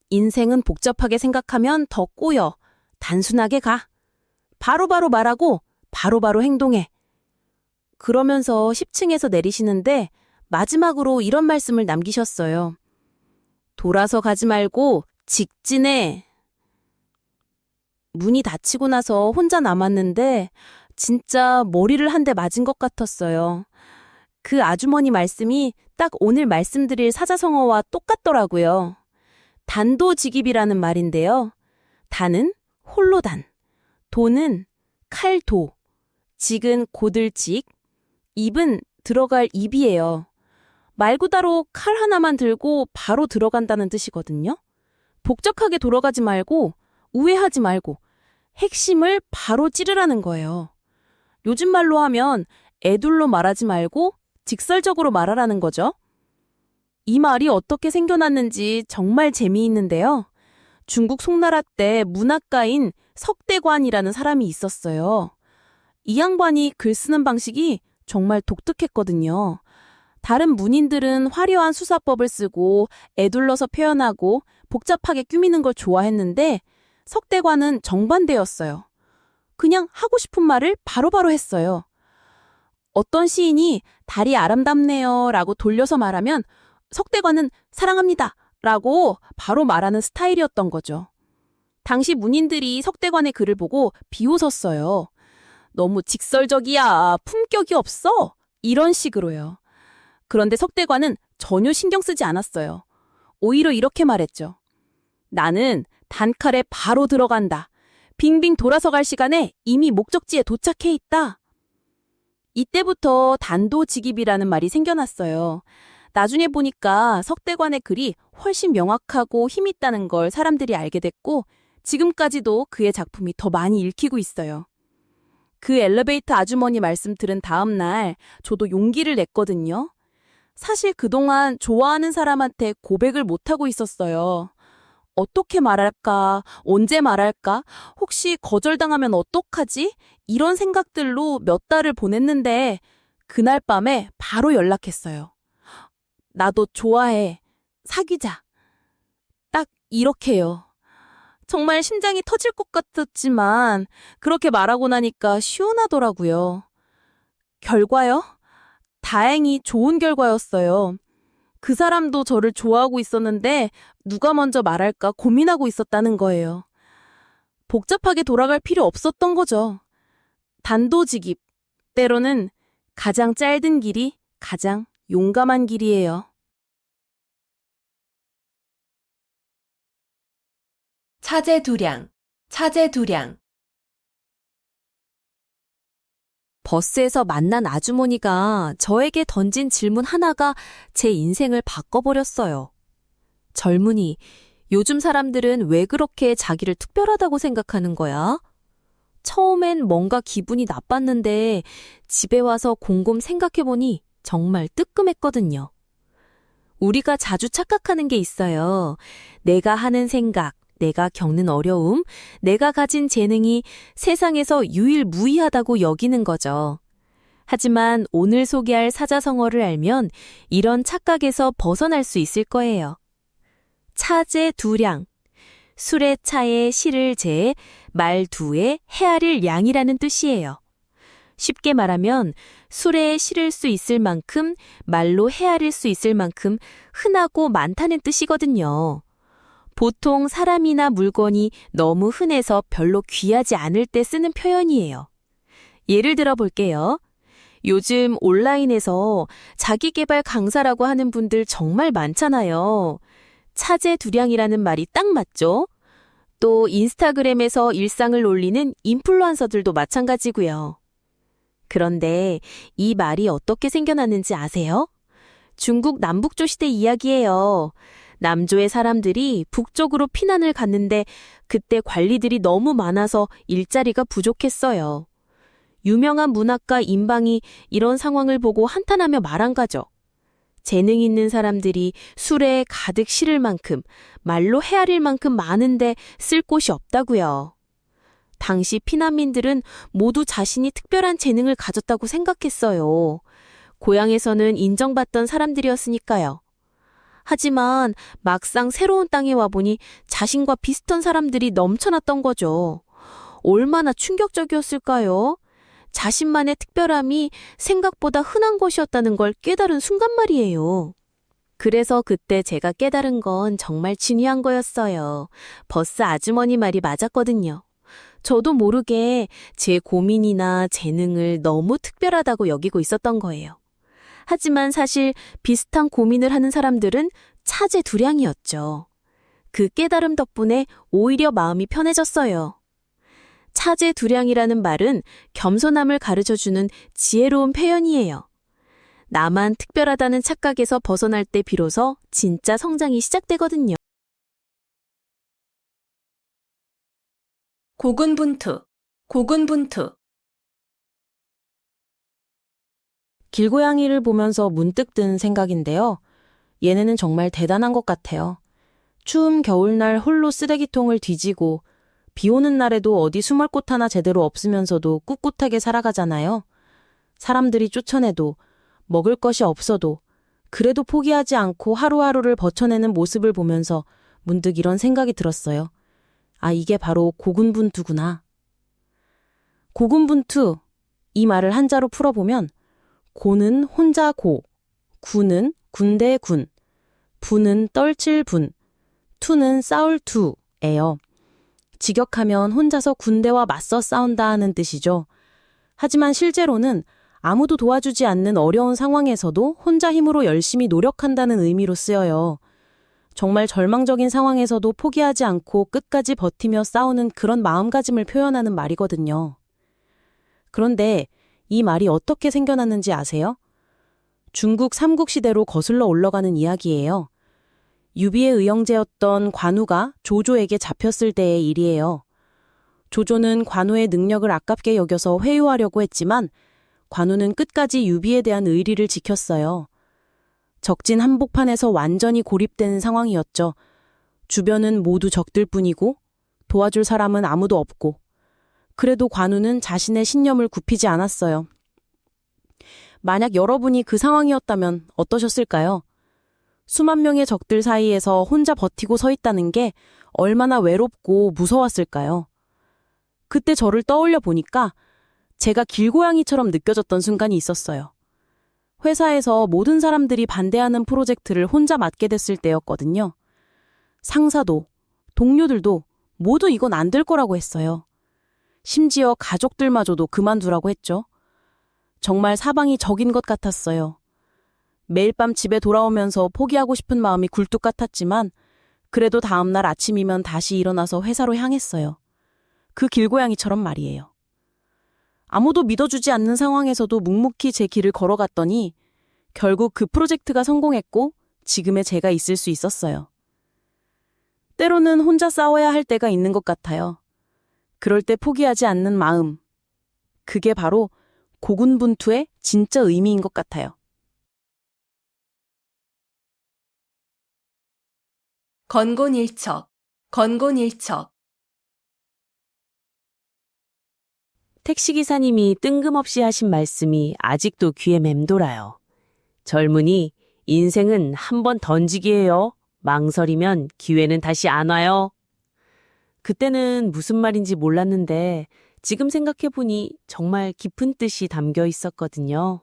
Speaker 3: 인생은 복잡하게 생각하면 더 꼬여. 단순하게 가. 바로바로 말하고 바로바로 행동해. 그러면서 10층에서 내리시는데 마지막으로 이런 말씀을 남기셨어요. 돌아서 가지 말고 직진해. 문이 닫히고 나서 혼자 남았는데 진짜 머리를 한 대 맞은 것 같았어요. 그 아주머니 말씀이 딱 오늘 말씀드릴 사자성어와 똑같더라고요. 단도직입이라는 말인데요. 단은 홀로단, 도는 칼도, 직은 고들직, 입은 들어갈 입이에요. 말 그대로 칼 하나만 들고 바로 들어간다는 뜻이거든요. 복잡하게 돌아가지 말고 우회하지 말고 핵심을 바로 찌르라는 거예요. 요즘 말로 하면 애둘러 말하지 말고 직설적으로 말하라는 거죠. 이 말이 어떻게 생겨났는지 정말 재미있는데요. 중국 송나라 때 문학가인 석대관이라는 사람이 있었어요. 이 양반이 글 쓰는 방식이 정말 독특했거든요. 다른 문인들은 화려한 수사법을 쓰고 애둘러서 표현하고 복잡하게 꾸미는 걸 좋아했는데 석대관은 정반대였어요. 그냥 하고 싶은 말을 바로바로 했어요.
Speaker 4: 어떤 시인이 달이 아름답네요 라고 돌려서 말하면 석대관은 사랑합니다 라고 바로 말하는 스타일이었던 거죠. 당시 문인들이 석대관의 글을 보고 비웃었어요. 너무 직설적이야, 품격이 없어 이런 식으로요. 그런데 석대관은 전혀 신경 쓰지 않았어요. 오히려 이렇게 말했죠. 나는 단칼에 바로 들어간다. 빙빙 돌아서 갈 시간에 이미 목적지에 도착해 있다. 이때부터 단도직입이라는 말이 생겨났어요. 나중에 보니까 석대관의 글이 훨씬 명확하고 힘있다는 걸 사람들이 알게 됐고 지금까지도 그의 작품이 더 많이 읽히고 있어요. 그 엘리베이터 아주머니 말씀 들은 다음 날 저도 용기를 냈거든요. 사실 그동안 좋아하는 사람한테 고백을 못하고 있었어요. 어떻게 말할까? 언제 말할까? 혹시 거절당하면 어떡하지? 이런 생각들로 몇 달을 보냈는데 그날 밤에 바로 연락했어요. 나도 좋아해. 사귀자. 딱 이렇게요. 정말 심장이 터질 것 같았지만 그렇게 말하고 나니까 시원하더라고요. 결과요? 다행히 좋은 결과였어요. 그 사람도 저를 좋아하고 있었는데 누가 먼저 말할까 고민하고 있었다는 거예요. 복잡하게 돌아갈 필요 없었던 거죠. 단도직입. 때로는 가장 짧은 길이 가장 용감한 길이에요.
Speaker 2: 차제두량, 차제두량.
Speaker 5: 버스에서 만난 아주머니가 저에게 던진 질문 하나가 제 인생을 바꿔버렸어요. 젊은이, 요즘 사람들은 왜 그렇게 자기를 특별하다고 생각하는 거야? 처음엔 뭔가 기분이 나빴는데 집에 와서 곰곰 생각해보니 정말 뜨끔했거든요. 우리가 자주 착각하는 게 있어요. 내가 하는 생각, 내가 겪는 어려움, 내가 가진 재능이 세상에서 유일무이하다고 여기는 거죠. 하지만 오늘 소개할 사자성어를 알면 이런 착각에서 벗어날 수 있을 거예요. 차제두량. 술의 차에 시를 재, 말두에 헤아릴 양이라는 뜻이에요. 쉽게 말하면 술에 실을 수 있을 만큼, 말로 헤아릴 수 있을 만큼 흔하고 많다는 뜻이거든요. 보통 사람이나 물건이 너무 흔해서 별로 귀하지 않을 때 쓰는 표현이에요. 예를 들어 볼게요. 요즘 온라인에서 자기계발 강사라고 하는 분들 정말 많잖아요. 차제두량이라는 말이 딱 맞죠? 또 인스타그램에서 일상을 올리는 인플루언서들도 마찬가지고요. 그런데 이 말이 어떻게 생겨났는지 아세요? 중국 남북조 시대 이야기예요. 남조의 사람들이 북쪽으로 피난을 갔는데 그때 관리들이 너무 많아서 일자리가 부족했어요. 유명한 문학가 임방이 이런 상황을 보고 한탄하며 말한 거죠. 재능 있는 사람들이 술에 가득 실을 만큼, 말로 헤아릴 만큼 많은데 쓸 곳이 없다고요. 당시 피난민들은 모두 자신이 특별한 재능을 가졌다고 생각했어요. 고향에서는 인정받던 사람들이었으니까요. 하지만 막상 새로운 땅에 와보니 자신과 비슷한 사람들이 넘쳐났던 거죠. 얼마나 충격적이었을까요? 자신만의 특별함이 생각보다 흔한 것이었다는 걸 깨달은 순간 말이에요. 그래서 그때 제가 깨달은 건 정말 중요한 거였어요. 버스 아주머니 말이 맞았거든요. 저도 모르게 제 고민이나 재능을 너무 특별하다고 여기고 있었던 거예요. 하지만 사실 비슷한 고민을 하는 사람들은 차제두량이었죠. 그 깨달음 덕분에 오히려 마음이 편해졌어요. 차제두량이라는 말은 겸손함을 가르쳐주는 지혜로운 표현이에요. 나만 특별하다는 착각에서 벗어날 때 비로소 진짜 성장이 시작되거든요.
Speaker 2: 고군분투, 고군분투.
Speaker 3: 길고양이를 보면서 문득 든 생각인데요. 얘네는 정말 대단한 것 같아요. 추운 겨울날 홀로 쓰레기통을 뒤지고 비 오는 날에도 어디 숨을 곳 하나 제대로 없으면서도 꿋꿋하게 살아가잖아요. 사람들이 쫓아내도 먹을 것이 없어도 그래도 포기하지 않고 하루하루를 버텨내는 모습을 보면서 문득 이런 생각이 들었어요. 아, 이게 바로 고군분투구나. 고군분투, 이 말을 한자로 풀어보면 고는 혼자 고, 구는 군대 군, 분은 떨칠 분, 투는 싸울 투예요. 직역하면 혼자서 군대와 맞서 싸운다 하는 뜻이죠. 하지만 실제로는 아무도 도와주지 않는 어려운 상황에서도 혼자 힘으로 열심히 노력한다는 의미로 쓰여요. 정말 절망적인 상황에서도 포기하지 않고 끝까지 버티며 싸우는 그런 마음가짐을 표현하는 말이거든요. 그런데 이 말이 어떻게 생겨났는지 아세요? 중국 삼국시대로 거슬러 올라가는 이야기예요. 유비의 의형제였던 관우가 조조에게 잡혔을 때의 일이에요. 조조는 관우의 능력을 아깝게 여겨서 회유하려고 했지만 관우는 끝까지 유비에 대한 의리를 지켰어요. 적진 한복판에서 완전히 고립된 상황이었죠. 주변은 모두 적들 뿐이고 도와줄 사람은 아무도 없고 그래도 관우는 자신의 신념을 굽히지 않았어요. 만약 여러분이 그 상황이었다면 어떠셨을까요? 수만 명의 적들 사이에서 혼자 버티고 서 있다는 게 얼마나 외롭고 무서웠을까요? 그때 저를 떠올려 보니까 제가 길고양이처럼 느껴졌던 순간이 있었어요. 회사에서 모든 사람들이 반대하는 프로젝트를 혼자 맡게 됐을 때였거든요. 상사도, 동료들도 모두 이건 안 될 거라고 했어요. 심지어 가족들마저도 그만두라고 했죠. 정말 사방이 적인 것 같았어요. 매일 밤 집에 돌아오면서 포기하고 싶은 마음이 굴뚝 같았지만 그래도 다음날 아침이면 다시 일어나서 회사로 향했어요. 그 길고양이처럼 말이에요. 아무도 믿어주지 않는 상황에서도 묵묵히 제 길을 걸어갔더니 결국 그 프로젝트가 성공했고 지금의 제가 있을 수 있었어요. 때로는 혼자 싸워야 할 때가 있는 것 같아요. 그럴 때 포기하지 않는 마음. 그게 바로 고군분투의 진짜 의미인 것 같아요.
Speaker 2: 건곤일척, 건곤일척.
Speaker 3: 택시기사님이 뜬금없이 하신 말씀이 아직도 귀에 맴돌아요. 젊은이, 인생은 한 번 던지기예요. 망설이면 기회는 다시 안 와요. 그때는 무슨 말인지 몰랐는데 지금 생각해보니 정말 깊은 뜻이 담겨 있었거든요.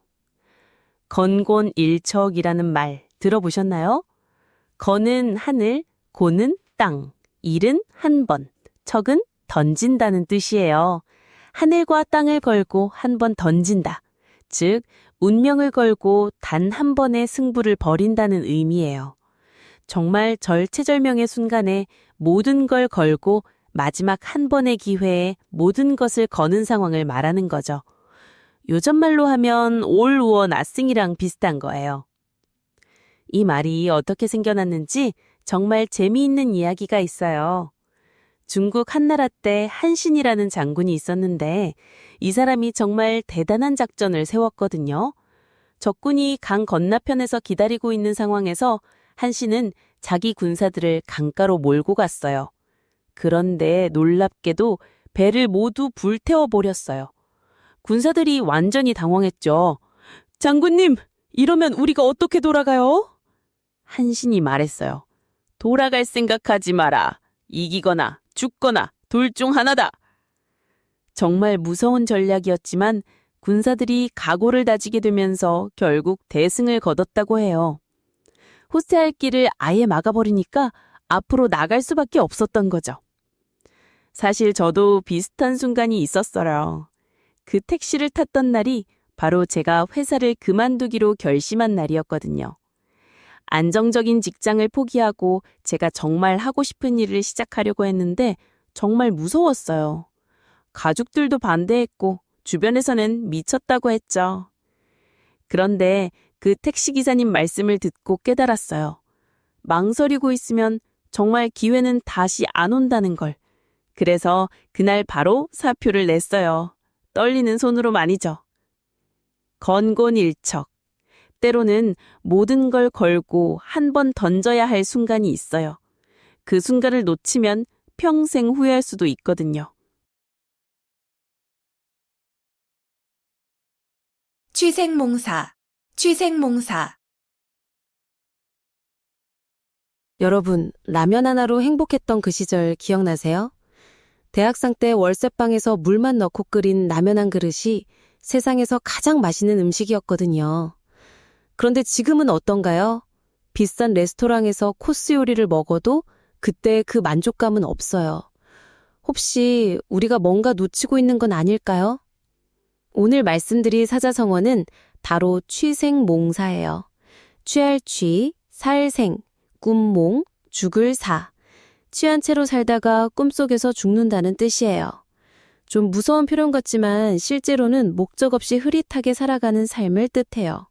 Speaker 3: 건곤일척이라는 말 들어보셨나요? 건은 하늘, 고는 땅, 일은 한 번, 척은 던진다는 뜻이에요. 하늘과 땅을 걸고 한 번 던진다. 즉, 운명을 걸고 단 한 번의 승부를 벌인다는 의미예요. 정말 절체절명의 순간에 모든 걸 걸고 마지막 한 번의 기회에 모든 것을 거는 상황을 말하는 거죠. 요즘 말로 하면 all or nothing이랑 비슷한 거예요. 이 말이 어떻게 생겨났는지 정말 재미있는 이야기가 있어요. 중국 한나라 때 한신이라는 장군이 있었는데 이 사람이 정말 대단한 작전을 세웠거든요. 적군이 강 건너편에서 기다리고 있는 상황에서 한신은 자기 군사들을 강가로 몰고 갔어요. 그런데 놀랍게도 배를 모두 불태워버렸어요. 군사들이 완전히 당황했죠. 장군님, 이러면 우리가 어떻게 돌아가요? 한신이 말했어요. 돌아갈 생각하지 마라. 이기거나 죽거나 둘 중 하나다. 정말 무서운 전략이었지만 군사들이 각오를 다지게 되면서 결국 대승을 거뒀다고 해요. 후퇴할 길을 아예 막아버리니까 앞으로 나갈 수밖에 없었던 거죠. 사실 저도 비슷한 순간이 있었어요. 그 택시를 탔던 날이 바로 제가 회사를 그만두기로 결심한 날이었거든요. 안정적인 직장을 포기하고 제가 정말 하고 싶은 일을 시작하려고 했는데 정말 무서웠어요. 가족들도 반대했고 주변에서는 미쳤다고 했죠. 그런데 그 택시기사님 말씀을 듣고 깨달았어요. 망설이고 있으면 정말 기회는 다시 안 온다는 걸. 그래서 그날 바로 사표를 냈어요. 떨리는 손으로 말이죠. 건곤일척. 때로는 모든 걸 걸고 한 번 던져야 할 순간이 있어요. 그 순간을 놓치면 평생 후회할 수도 있거든요.
Speaker 2: 취생몽사, 취생몽사.
Speaker 7: 여러분, 라면 하나로 행복했던 그 시절 기억나세요? 대학생 때 월세방에서 물만 넣고 끓인 라면 한 그릇이 세상에서 가장 맛있는 음식이었거든요. 그런데 지금은 어떤가요? 비싼 레스토랑에서 코스 요리를 먹어도 그때 그 만족감은 없어요. 혹시 우리가 뭔가 놓치고 있는 건 아닐까요? 오늘 말씀드릴 사자성어는 바로 취생몽사예요. 취할 취, 살 생, 꿈몽, 죽을 사. 취한 채로 살다가 꿈속에서 죽는다는 뜻이에요. 좀 무서운 표현 같지만 실제로는 목적 없이 흐릿하게 살아가는 삶을 뜻해요.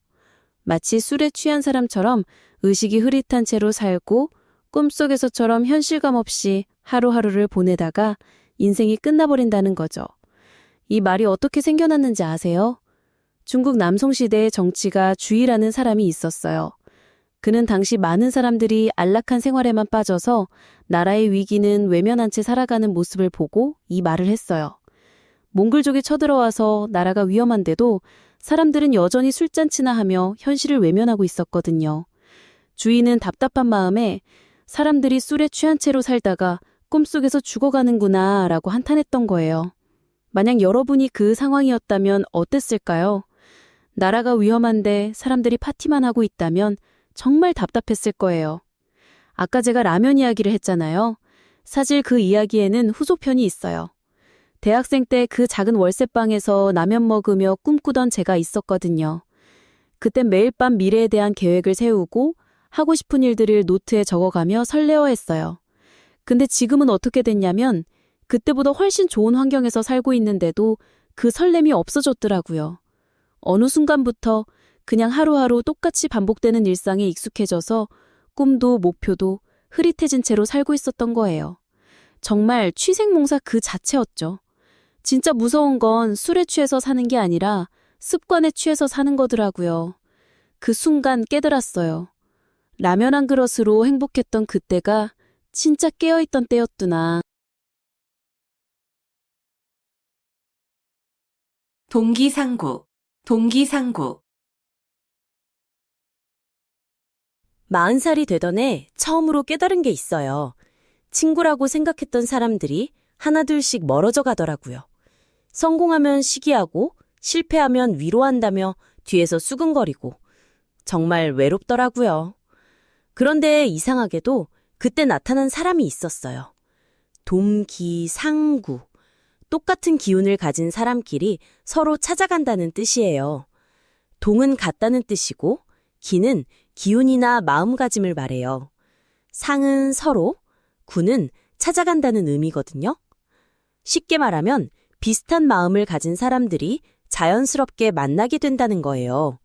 Speaker 7: 마치 술에 취한 사람처럼 의식이 흐릿한 채로 살고 꿈속에서처럼 현실감 없이 하루하루를 보내다가 인생이 끝나버린다는 거죠. 이 말이 어떻게 생겨났는지 아세요? 중국 남송시대의 정치가 주의라는 사람이 있었어요. 그는 당시 많은 사람들이 안락한 생활에만 빠져서 나라의 위기는 외면한 채 살아가는 모습을 보고 이 말을 했어요. 몽골족이 쳐들어와서 나라가 위험한데도 사람들은 여전히 술잔치나 하며 현실을 외면하고 있었거든요. 주인은 답답한 마음에 사람들이 술에 취한 채로 살다가 꿈속에서 죽어가는구나 라고 한탄했던 거예요. 만약 여러분이 그 상황이었다면 어땠을까요? 나라가 위험한데 사람들이 파티만 하고 있다면 정말 답답했을 거예요. 아까 제가 라면 이야기를 했잖아요. 사실 그 이야기에는 후속편이 있어요. 대학생 때 그 작은 월세방에서 라면 먹으며 꿈꾸던 제가 있었거든요. 그땐 매일 밤 미래에 대한 계획을 세우고 하고 싶은 일들을 노트에 적어가며 설레어했어요. 근데 지금은 어떻게 됐냐면 그때보다 훨씬 좋은 환경에서 살고 있는데도 그 설렘이 없어졌더라고요. 어느 순간부터 그냥 하루하루 똑같이 반복되는 일상에 익숙해져서 꿈도 목표도 흐릿해진 채로 살고 있었던 거예요. 정말 취생몽사 그 자체였죠. 진짜 무서운 건 술에 취해서 사는 게 아니라 습관에 취해서 사는 거더라고요. 그 순간 깨달았어요. 라면 한 그릇으로 행복했던 그때가 진짜 깨어있던 때였구나.
Speaker 2: 동기상구, 동기상구.
Speaker 5: 40살이 되던 해 처음으로 깨달은 게 있어요. 친구라고 생각했던 사람들이 하나둘씩 멀어져 가더라고요. 성공하면 시기하고 실패하면 위로한다며 뒤에서 수근거리고 정말 외롭더라고요. 그런데 이상하게도 그때 나타난 사람이 있었어요. 동기상구. 똑같은 기운을 가진 사람끼리 서로 찾아간다는 뜻이에요. 동은 같다는 뜻이고 기는 기운이나 마음가짐을 말해요. 상은 서로, 구는 찾아간다는 의미거든요. 쉽게 말하면 비슷한 마음을 가진 사람들이 자연스럽게 만나게 된다는 거예요.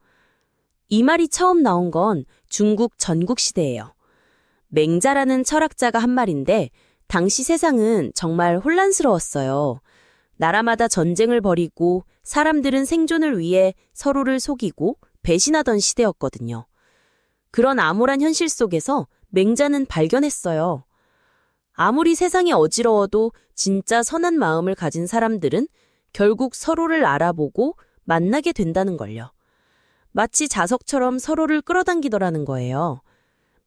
Speaker 5: 이 말이 처음 나온 건 중국 전국시대예요. 맹자라는 철학자가 한 말인데 당시 세상은 정말 혼란스러웠어요. 나라마다 전쟁을 벌이고 사람들은 생존을 위해 서로를 속이고 배신하던 시대였거든요. 그런 암울한 현실 속에서 맹자는 발견했어요. 아무리 세상이 어지러워도 진짜 선한 마음을 가진 사람들은 결국 서로를 알아보고 만나게 된다는 걸요. 마치 자석처럼 서로를 끌어당기더라는 거예요.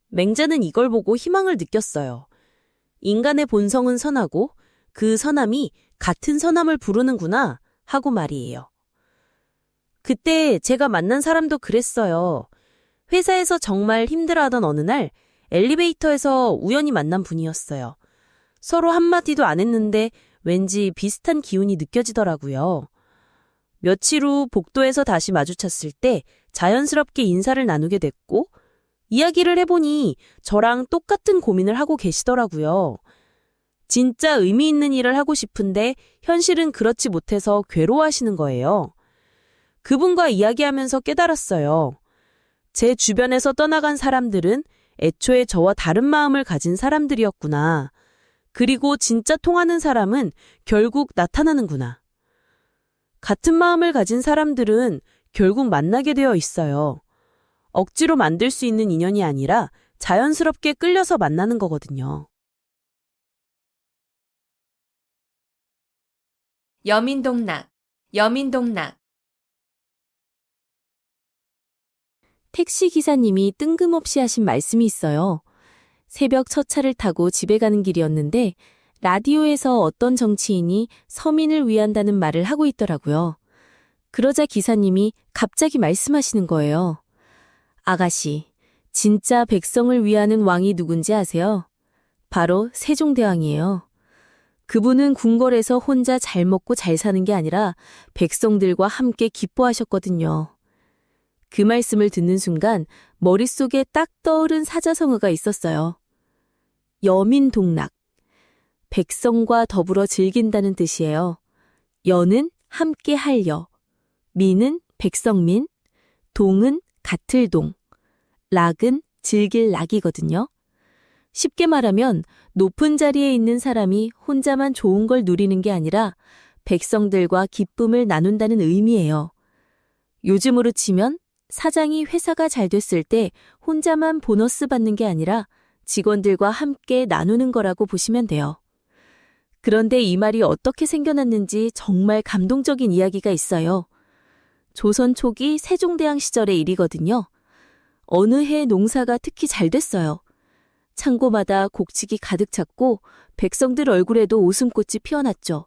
Speaker 5: 맹자는 이걸 보고 희망을 느꼈어요. 인간의 본성은 선하고 그 선함이 같은 선함을 부르는구나 하고 말이에요. 그때 제가 만난 사람도 그랬어요. 회사에서 정말 힘들어하던 어느 날 엘리베이터에서 우연히 만난 분이었어요. 서로 한마디도 안 했는데 왠지 비슷한 기운이 느껴지더라고요. 며칠 후 복도에서 다시 마주쳤을 때 자연스럽게 인사를 나누게 됐고 이야기를 해보니 저랑 똑같은 고민을 하고 계시더라고요. 진짜 의미 있는 일을 하고 싶은데 현실은 그렇지 못해서 괴로워하시는 거예요. 그분과 이야기하면서 깨달았어요. 제 주변에서 떠나간 사람들은 애초에 저와 다른 마음을 가진 사람들이었구나. 그리고 진짜 통하는 사람은 결국 나타나는구나. 같은 마음을 가진 사람들은 결국 만나게 되어 있어요. 억지로 만들 수 있는 인연이 아니라 자연스럽게 끌려서 만나는 거거든요.
Speaker 2: 여민동락, 여민동락.
Speaker 3: 택시기사님이 뜬금없이 하신 말씀이 있어요. 새벽 첫 차를 타고 집에 가는 길이었는데 라디오에서 어떤 정치인이 서민을 위한다는 말을 하고 있더라고요. 그러자 기사님이 갑자기 말씀하시는 거예요. 아가씨, 진짜 백성을 위하는 왕이 누군지 아세요? 바로 세종대왕이에요. 그분은 궁궐에서 혼자 잘 먹고 잘 사는 게 아니라 백성들과 함께 기뻐하셨거든요. 그 말씀을 듣는 순간 머릿속에 딱 떠오른 사자성어가 있었어요. 여민동락. 백성과 더불어 즐긴다는 뜻이에요. 여는 함께 할 여, 민은 백성민, 동은 같을 동, 락은 즐길 락이거든요. 쉽게 말하면 높은 자리에 있는 사람이 혼자만 좋은 걸 누리는 게 아니라 백성들과 기쁨을 나눈다는 의미예요. 요즘으로 치면 사장이 회사가 잘 됐을 때 혼자만 보너스 받는 게 아니라 직원들과 함께 나누는 거라고 보시면 돼요. 그런데 이 말이 어떻게 생겨났는지 정말 감동적인 이야기가 있어요. 조선 초기 세종대왕 시절의 일이거든요. 어느 해 농사가 특히 잘 됐어요. 창고마다 곡식이 가득 찼고 백성들 얼굴에도 웃음꽃이 피어났죠.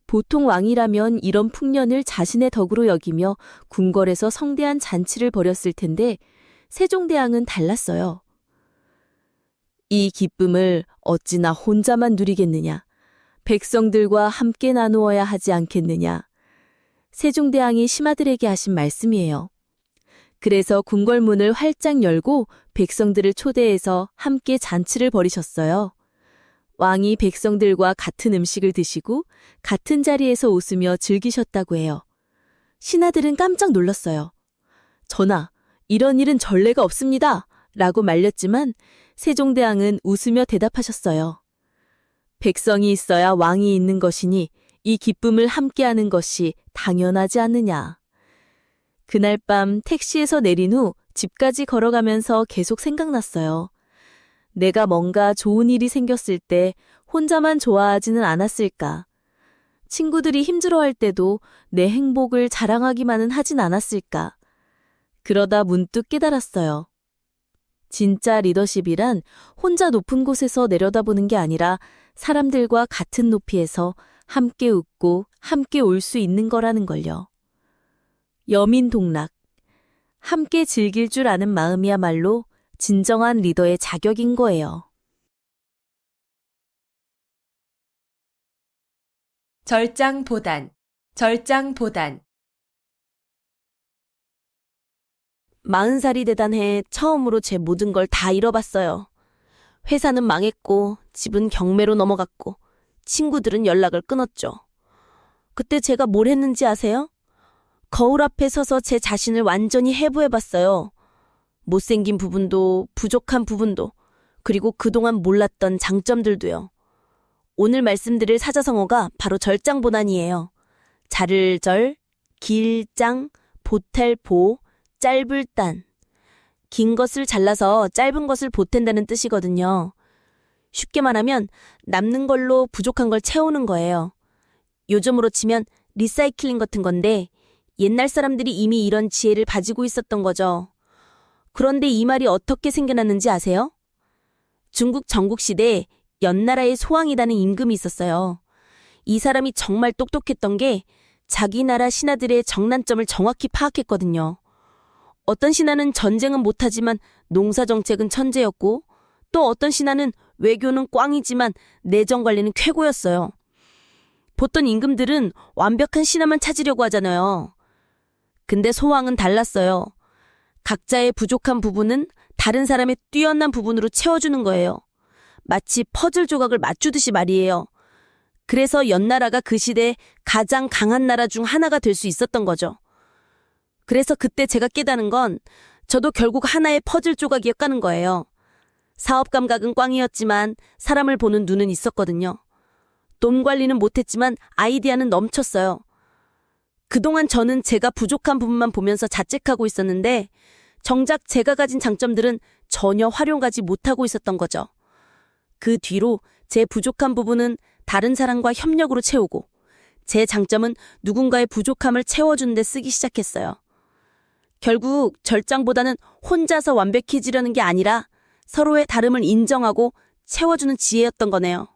Speaker 3: 보통 왕이라면 이런 풍년을 자신의 덕으로 여기며 궁궐에서 성대한 잔치를 벌였을 텐데 세종대왕은 달랐어요. 이 기쁨을 어찌나 혼자만 누리겠느냐. 백성들과 함께 나누어야 하지 않겠느냐. 세종대왕이 신하들에게 하신 말씀이에요. 그래서 궁궐문을 활짝 열고 백성들을 초대해서 함께 잔치를 벌이셨어요. 왕이 백성들과 같은 음식을 드시고 같은 자리에서 웃으며 즐기셨다고 해요. 신하들은 깜짝 놀랐어요. 전하, 이런 일은 전례가 없습니다. 라고 말렸지만 세종대왕은 웃으며 대답하셨어요. 백성이 있어야 왕이 있는 것이니 이 기쁨을 함께하는 것이 당연하지 않느냐. 그날 밤 택시에서 내린 후 집까지 걸어가면서 계속 생각났어요. 내가 뭔가 좋은 일이 생겼을 때 혼자만 좋아하지는 않았을까? 친구들이 힘들어할 때도 내 행복을 자랑하기만은 하진 않았을까? 그러다 문득 깨달았어요. 진짜 리더십이란 혼자 높은 곳에서 내려다보는 게 아니라 사람들과 같은 높이에서 함께 웃고 함께 올 수 있는 거라는 걸요. 여민동락. 함께 즐길 줄 아는 마음이야말로 진정한 리더의 자격인 거예요.
Speaker 2: 절장도단, 절장도단.
Speaker 5: 40살이 되던 해 처음으로 제 모든 걸 다 잃어봤어요. 회사는 망했고 집은 경매로 넘어갔고 친구들은 연락을 끊었죠. 그때 제가 뭘 했는지 아세요? 거울 앞에 서서 제 자신을 완전히 해부해봤어요. 못생긴 부분도 부족한 부분도 그리고 그동안 몰랐던 장점들도요. 오늘 말씀드릴 사자성어가 바로 절장보단이에요. 자를 절, 길장, 보탤 보, 짧을 단. 긴 것을 잘라서 짧은 것을 보탠다는 뜻이거든요. 쉽게 말하면 남는 걸로 부족한 걸 채우는 거예요. 요즘으로 치면 리사이클링 같은 건데 옛날 사람들이 이미 이런 지혜를 가지고 있었던 거죠. 그런데 이 말이 어떻게 생겨났는지 아세요? 중국 전국시대에 연나라의 소왕이라는 임금이 있었어요. 이 사람이 정말 똑똑했던 게 자기 나라 신하들의 정난점을 정확히 파악했거든요. 어떤 신하는 전쟁은 못하지만 농사정책은 천재였고 또 어떤 신하는 외교는 꽝이지만 내정관리는 쾌고였어요. 보통 임금들은 완벽한 신하만 찾으려고 하잖아요. 근데 소왕은 달랐어요. 각자의 부족한 부분은 다른 사람의 뛰어난 부분으로 채워주는 거예요. 마치 퍼즐 조각을 맞추듯이 말이에요. 그래서 연나라가 그 시대에 가장 강한 나라 중 하나가 될 수 있었던 거죠. 그래서 그때 제가 깨달은 건 저도 결국 하나의 퍼즐 조각이었다는 거예요. 사업 감각은 꽝이었지만 사람을 보는 눈은 있었거든요. 돈 관리는 못했지만 아이디어는 넘쳤어요. 그동안 저는 제가 부족한 부분만 보면서 자책하고 있었는데 정작 제가 가진 장점들은 전혀 활용하지 못하고 있었던 거죠. 그 뒤로 제 부족한 부분은 다른 사람과 협력으로 채우고 제 장점은 누군가의 부족함을 채워주는 데 쓰기 시작했어요. 결국 절장보다는 혼자서 완벽해지려는 게 아니라 서로의 다름을 인정하고 채워주는 지혜였던 거네요.